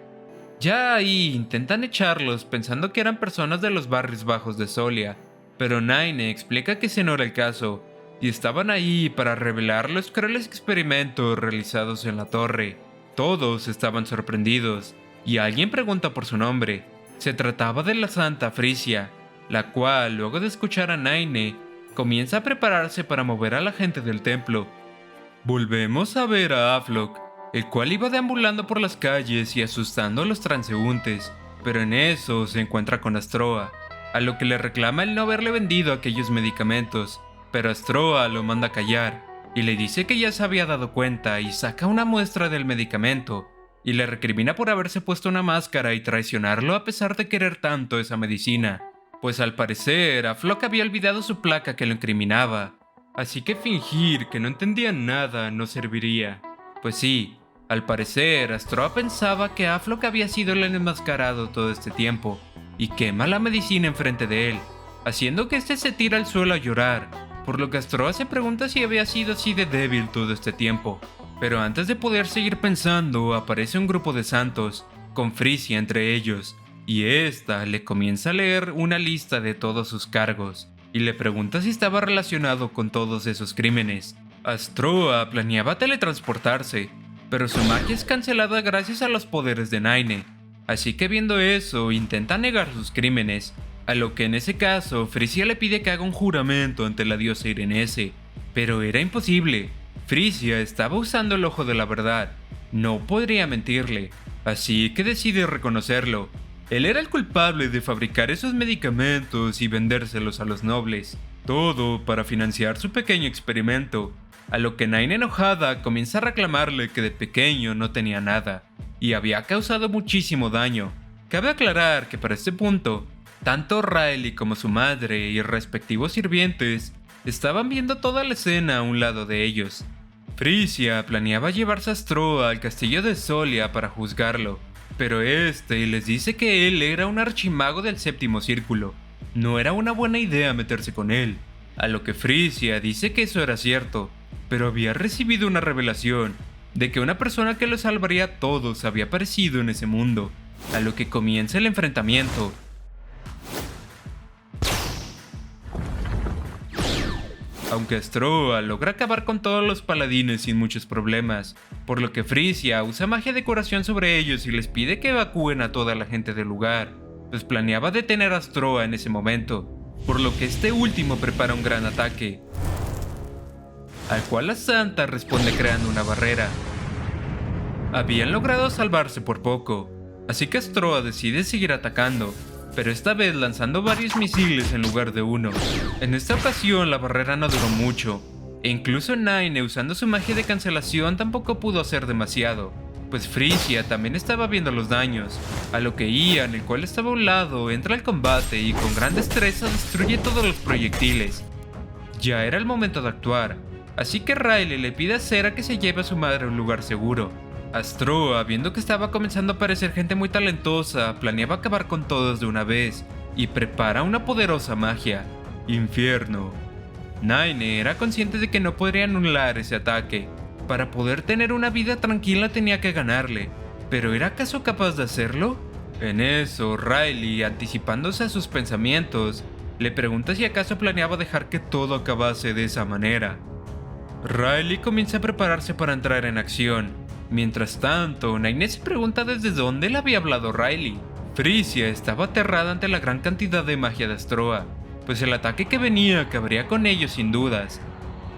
Ya ahí intentan echarlos pensando que eran personas de los barrios bajos de Solia, pero Nine explica que ese no era el caso, y estaban ahí para revelar los crueles experimentos realizados en la torre. Todos estaban sorprendidos, y alguien pregunta por su nombre. Se trataba de la Santa Frisia, la cual, luego de escuchar a Nine, comienza a prepararse para mover a la gente del templo. Volvemos a ver a Affleck, el cual iba deambulando por las calles y asustando a los transeúntes, pero en eso se encuentra con Astroa, a lo que le reclama el no haberle vendido aquellos medicamentos, pero Astroa lo manda a callar y le dice que ya se había dado cuenta y saca una muestra del medicamento y le recrimina por haberse puesto una máscara y traicionarlo a pesar de querer tanto esa medicina, pues al parecer Affleck había olvidado su placa que lo incriminaba, así que fingir que no entendía nada no serviría. Pues sí, al parecer Astroa pensaba que Affleck había sido el enmascarado todo este tiempo y quema la medicina enfrente de él, haciendo que este se tira al suelo a llorar, por lo que Astroa se pregunta si había sido así de débil todo este tiempo. Pero antes de poder seguir pensando, aparece un grupo de santos, con Frisia entre ellos, y esta le comienza a leer una lista de todos sus cargos, y le pregunta si estaba relacionado con todos esos crímenes. Astroa planeaba teletransportarse, pero su magia es cancelada gracias a los poderes de Nine, así que viendo eso intenta negar sus crímenes, a lo que en ese caso Frisia le pide que haga un juramento ante la diosa Irenese, pero era imposible. Frisia estaba usando el ojo de la verdad, no podría mentirle, así que decide reconocerlo. Él era el culpable de fabricar esos medicamentos y vendérselos a los nobles, todo para financiar su pequeño experimento, a lo que Nine enojada comienza a reclamarle que de pequeño no tenía nada, y había causado muchísimo daño. Cabe aclarar que para este punto, tanto Riley como su madre y respectivos sirvientes estaban viendo toda la escena a un lado de ellos. Frisia planeaba llevarse a Astroa al castillo de Solia para juzgarlo, pero este les dice que él era un archimago del séptimo círculo. No era una buena idea meterse con él, a lo que Frisia dice que eso era cierto, pero había recibido una revelación de que una persona que lo salvaría a todos había aparecido en ese mundo, a lo que comienza el enfrentamiento. Aunque Astroa logra acabar con todos los paladines sin muchos problemas, por lo que Frisia usa magia de curación sobre ellos y les pide que evacúen a toda la gente del lugar, pues planeaba detener a Astroa en ese momento, por lo que este último prepara un gran ataque, al cual la santa responde creando una barrera. Habían logrado salvarse por poco, así que Astroa decide seguir atacando, pero esta vez lanzando varios misiles en lugar de uno. En esta ocasión la barrera no duró mucho, e incluso Naine usando su magia de cancelación tampoco pudo hacer demasiado, pues Frisia también estaba viendo los daños, a lo que Ian, el cual estaba a un lado, entra al combate y con gran destreza destruye todos los proyectiles. Ya era el momento de actuar, así que Riley le pide a Cera que se lleve a su madre a un lugar seguro. Astroa, viendo que estaba comenzando a aparecer gente muy talentosa, planeaba acabar con todos de una vez y prepara una poderosa magia, Infierno. Naine era consciente de que no podría anular ese ataque. Para poder tener una vida tranquila tenía que ganarle, pero ¿era acaso capaz de hacerlo? En eso, Riley, anticipándose a sus pensamientos, le pregunta si acaso planeaba dejar que todo acabase de esa manera. Riley comienza a prepararse para entrar en acción. Mientras tanto, Naine se pregunta desde dónde le había hablado Riley. Frisia estaba aterrada ante la gran cantidad de magia de Astroa, pues el ataque que venía acabaría con ellos sin dudas,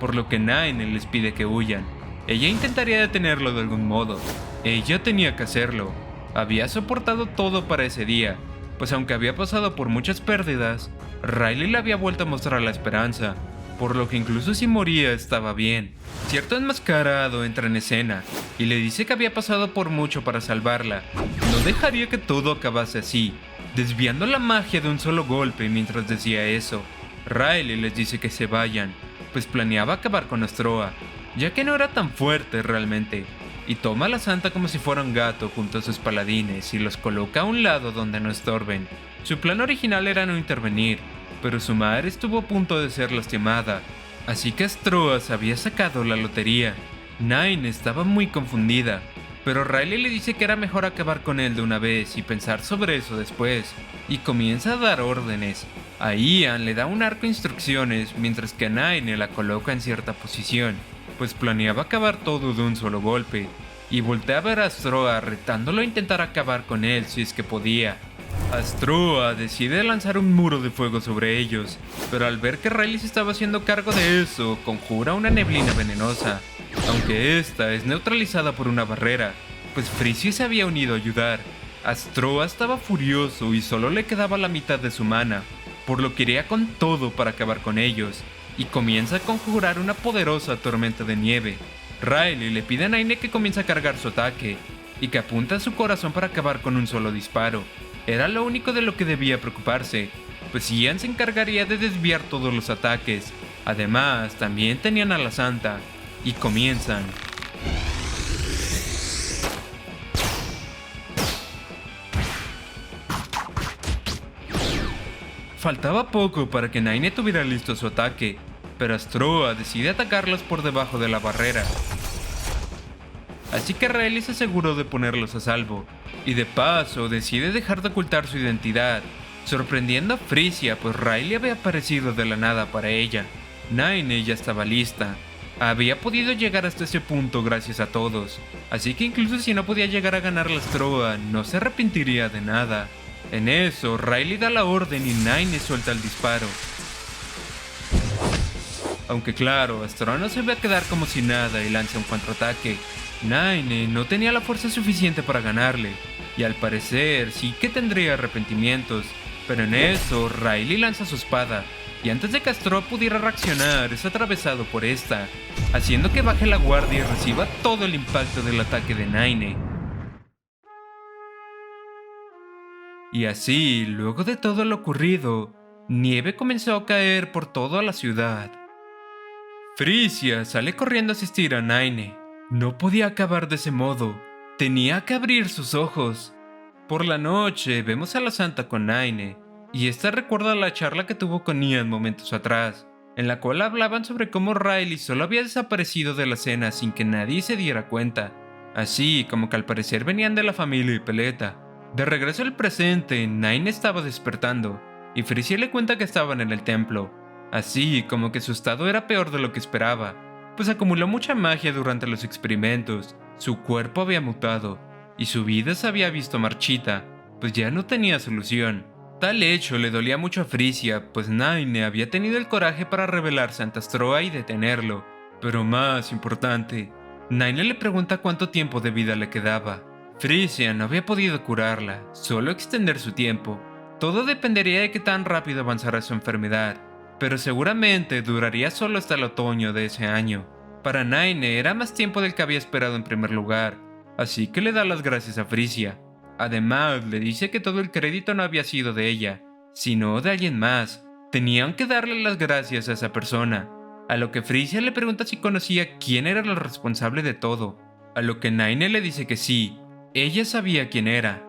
por lo que Naine les pide que huyan. Ella intentaría detenerlo de algún modo. Ella tenía que hacerlo. Había soportado todo para ese día, pues aunque había pasado por muchas pérdidas, Riley le había vuelto a mostrar la esperanza, por lo que incluso si moría estaba bien. Cierto enmascarado entra en escena y le dice que había pasado por mucho para salvarla. No dejaría que todo acabase así, desviando la magia de un solo golpe mientras decía eso. Riley les dice que se vayan, pues planeaba acabar con Astroa, ya que no era tan fuerte realmente, y toma a la santa como si fuera un gato junto a sus paladines y los coloca a un lado donde no estorben. Su plan original era no intervenir, pero su madre estuvo a punto de ser lastimada, así que Astroa se había sacado la lotería. Naine estaba muy confundida, pero Riley le dice que era mejor acabar con él de una vez y pensar sobre eso después, y comienza a dar órdenes. A Ian le da un arco de instrucciones mientras que a Naine la coloca en cierta posición, pues planeaba acabar todo de un solo golpe, y voltea a ver a Astroa retándolo a intentar acabar con él si es que podía. Astroa decide lanzar un muro de fuego sobre ellos, pero al ver que Riley se estaba haciendo cargo de eso, conjura una neblina venenosa, aunque esta es neutralizada por una barrera, pues Frisia se había unido a ayudar. Astroa estaba furioso y solo le quedaba la mitad de su mana, por lo que iría con todo para acabar con ellos, y comienza a conjurar una poderosa tormenta de nieve. Riley le pide a Naine que comience a cargar su ataque, y que apunta a su corazón para acabar con un solo disparo. Era lo único de lo que debía preocuparse, pues Ian se encargaría de desviar todos los ataques. Además, también tenían a la santa, y comienzan. Faltaba poco para que Naine tuviera listo su ataque, pero Astroa decide atacarlos por debajo de la barrera. Así que Riley se aseguró de ponerlos a salvo, y de paso decide dejar de ocultar su identidad, sorprendiendo a Frisia pues Riley había aparecido de la nada para ella. Naine ya estaba lista. Había podido llegar hasta ese punto gracias a todos, así que incluso si no podía llegar a ganar la Astroa, no se arrepentiría de nada. En eso, Riley da la orden y Naine suelta el disparo. Aunque claro, Astroa no se ve a quedar como si nada y lanza un contraataque. Naine no tenía la fuerza suficiente para ganarle, y al parecer sí que tendría arrepentimientos, pero en eso Riley lanza su espada, y antes de que Astroa pudiera reaccionar es atravesado por esta, haciendo que baje la guardia y reciba todo el impacto del ataque de Naine. Y así, luego de todo lo ocurrido, nieve comenzó a caer por toda la ciudad. Frisia sale corriendo a asistir a Naine. No podía acabar de ese modo. Tenía que abrir sus ojos. Por la noche vemos a la santa con Naine, y esta recuerda la charla que tuvo con Ian momentos atrás, en la cual hablaban sobre cómo Riley solo había desaparecido de la cena sin que nadie se diera cuenta, así como que al parecer venían de la familia Ipeleta. De regreso al presente, Naine estaba despertando, y Frisia le cuenta que estaban en el templo, así como que su estado era peor de lo que esperaba, pues acumuló mucha magia durante los experimentos, su cuerpo había mutado, y su vida se había visto marchita, pues ya no tenía solución. Tal hecho le dolía mucho a Frisia, pues Naine había tenido el coraje para rebelarse ante Astroa y detenerlo. Pero más importante, Naine le pregunta cuánto tiempo de vida le quedaba. Frisia no había podido curarla, solo extender su tiempo. Todo dependería de qué tan rápido avanzara su enfermedad, pero seguramente duraría solo hasta el otoño de ese año. Para Naine era más tiempo del que había esperado en primer lugar, así que le da las gracias a Frisia. Además, le dice que todo el crédito no había sido de ella, sino de alguien más. Tenían que darle las gracias a esa persona. A lo que Frisia le pregunta si conocía quién era el responsable de todo. A lo que Naine le dice que sí, ella sabía quién era.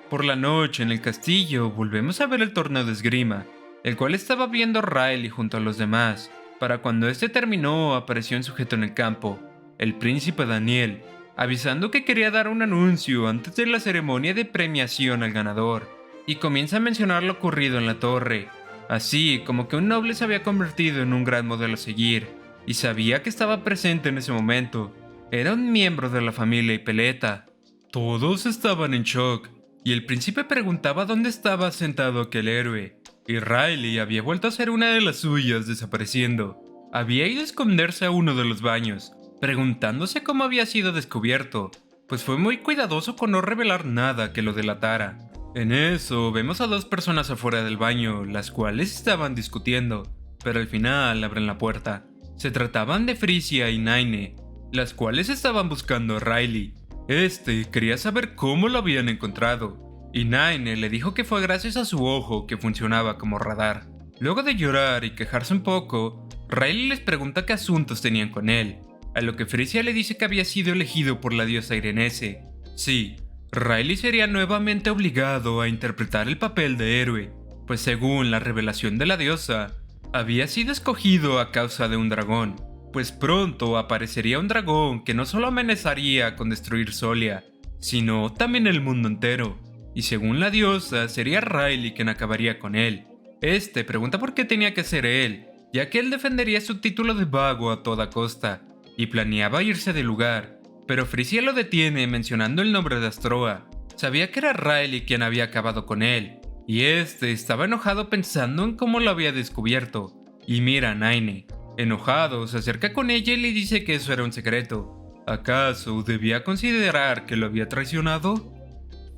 Por la noche en el castillo volvemos a ver el torneo de esgrima, el cual estaba viendo Riley junto a los demás. Para cuando este terminó, apareció un sujeto en el campo, el príncipe Daniel, avisando que quería dar un anuncio antes de la ceremonia de premiación al ganador, y comienza a mencionar lo ocurrido en la torre, así como que un noble se había convertido en un gran modelo a seguir, y sabía que estaba presente en ese momento. Era un miembro de la familia Ipeleta. Todos estaban en shock, y el príncipe preguntaba dónde estaba sentado aquel héroe, y Riley había vuelto a ser una de las suyas desapareciendo. Había ido a esconderse a uno de los baños, preguntándose cómo había sido descubierto, pues fue muy cuidadoso con no revelar nada que lo delatara. En eso vemos a dos personas afuera del baño, las cuales estaban discutiendo, pero al final abren la puerta. Se trataban de Frisia y Naine, las cuales estaban buscando a Riley. Este quería saber cómo lo habían encontrado, y Naine le dijo que fue gracias a su ojo que funcionaba como radar. Luego de llorar y quejarse un poco, Riley les pregunta qué asuntos tenían con él, a lo que Frisia le dice que había sido elegido por la diosa Irenese. Sí, Riley sería nuevamente obligado a interpretar el papel de héroe, pues según la revelación de la diosa, había sido escogido a causa de un dragón, pues pronto aparecería un dragón que no solo amenazaría con destruir Solia, sino también el mundo entero, y según la diosa sería Riley quien acabaría con él. Este pregunta por qué tenía que ser él, ya que él defendería su título de vago a toda costa, y planeaba irse del lugar, pero Frisia lo detiene mencionando el nombre de Astroa. Sabía que era Riley quien había acabado con él, y este estaba enojado pensando en cómo lo había descubierto, y mira a Naine. Enojado, se acerca con ella y le dice que eso era un secreto. ¿Acaso debía considerar que lo había traicionado?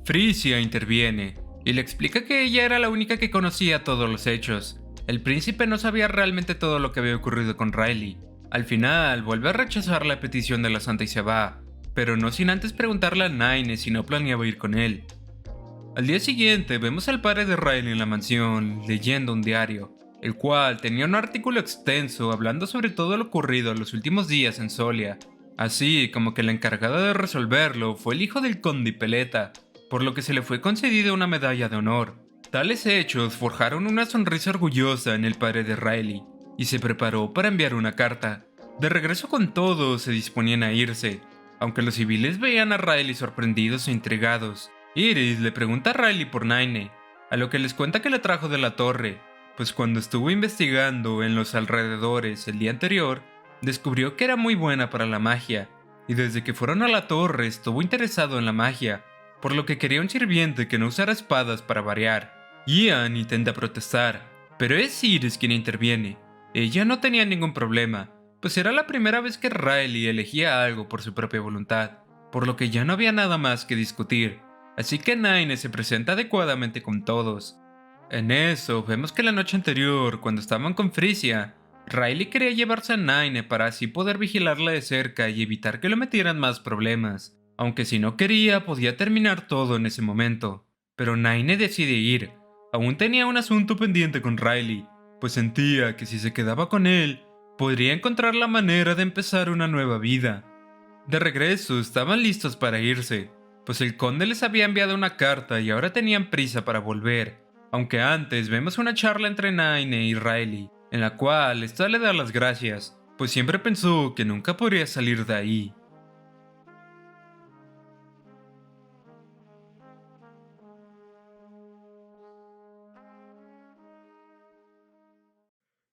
Frisia interviene y le explica que ella era la única que conocía todos los hechos. El príncipe no sabía realmente todo lo que había ocurrido con Riley. Al final, vuelve a rechazar la petición de la santa y se va, pero no sin antes preguntarle a Naine si no planeaba ir con él. Al día siguiente, vemos al padre de Riley en la mansión, leyendo un diario, el cual tenía un artículo extenso hablando sobre todo lo ocurrido en los últimos días en Solia, así como que el encargado de resolverlo fue el hijo del conde Ipeleta, por lo que se le fue concedida una medalla de honor. Tales hechos forjaron una sonrisa orgullosa en el padre de Riley, y se preparó para enviar una carta. De regreso con todos se disponían a irse, aunque los civiles veían a Riley sorprendidos e intrigados. Iris le pregunta a Riley por Naine, a lo que les cuenta que la trajo de la torre, pues cuando estuvo investigando en los alrededores el día anterior, descubrió que era muy buena para la magia, y desde que fueron a la torre estuvo interesado en la magia, por lo que quería un sirviente que no usara espadas para variar. Ian intenta protestar, pero es Iris quien interviene. Ella no tenía ningún problema, pues era la primera vez que Riley elegía algo por su propia voluntad, por lo que ya no había nada más que discutir, así que Naine se presenta adecuadamente con todos. En eso, vemos que la noche anterior, cuando estaban con Frisia, Riley quería llevarse a Naine para así poder vigilarla de cerca y evitar que le metieran más problemas, aunque si no quería podía terminar todo en ese momento. Pero Naine decide ir, aún tenía un asunto pendiente con Riley, pues sentía que si se quedaba con él, podría encontrar la manera de empezar una nueva vida. De regreso, estaban listos para irse, pues el conde les había enviado una carta y ahora tenían prisa para volver, aunque antes vemos una charla entre Naine y Riley, en la cual esta le da las gracias, pues siempre pensó que nunca podría salir de ahí.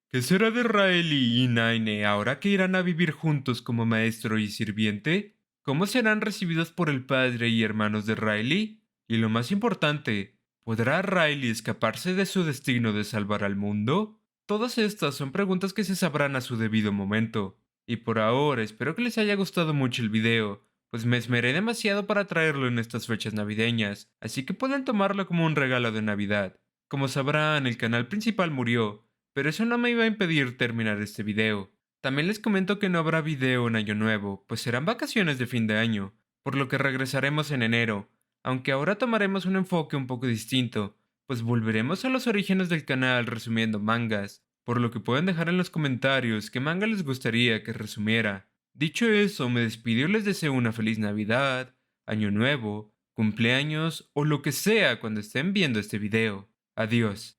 ¿Qué será de Riley y Naine ahora que irán a vivir juntos como maestro y sirviente? ¿Cómo serán recibidos por el padre y hermanos de Riley? Y lo más importante, ¿podrá Riley escaparse de su destino de salvar al mundo? Todas estas son preguntas que se sabrán a su debido momento. Y por ahora espero que les haya gustado mucho el video, pues me esmeré demasiado para traerlo en estas fechas navideñas, así que pueden tomarlo como un regalo de Navidad. Como sabrán, el canal principal murió, pero eso no me iba a impedir terminar este video. También les comento que no habrá video en Año Nuevo, pues serán vacaciones de fin de año, por lo que regresaremos en enero, aunque ahora tomaremos un enfoque un poco distinto, pues volveremos a los orígenes del canal resumiendo mangas, por lo que pueden dejar en los comentarios qué manga les gustaría que resumiera. Dicho eso, me despido y les deseo una feliz Navidad, Año Nuevo, cumpleaños o lo que sea cuando estén viendo este video. Adiós.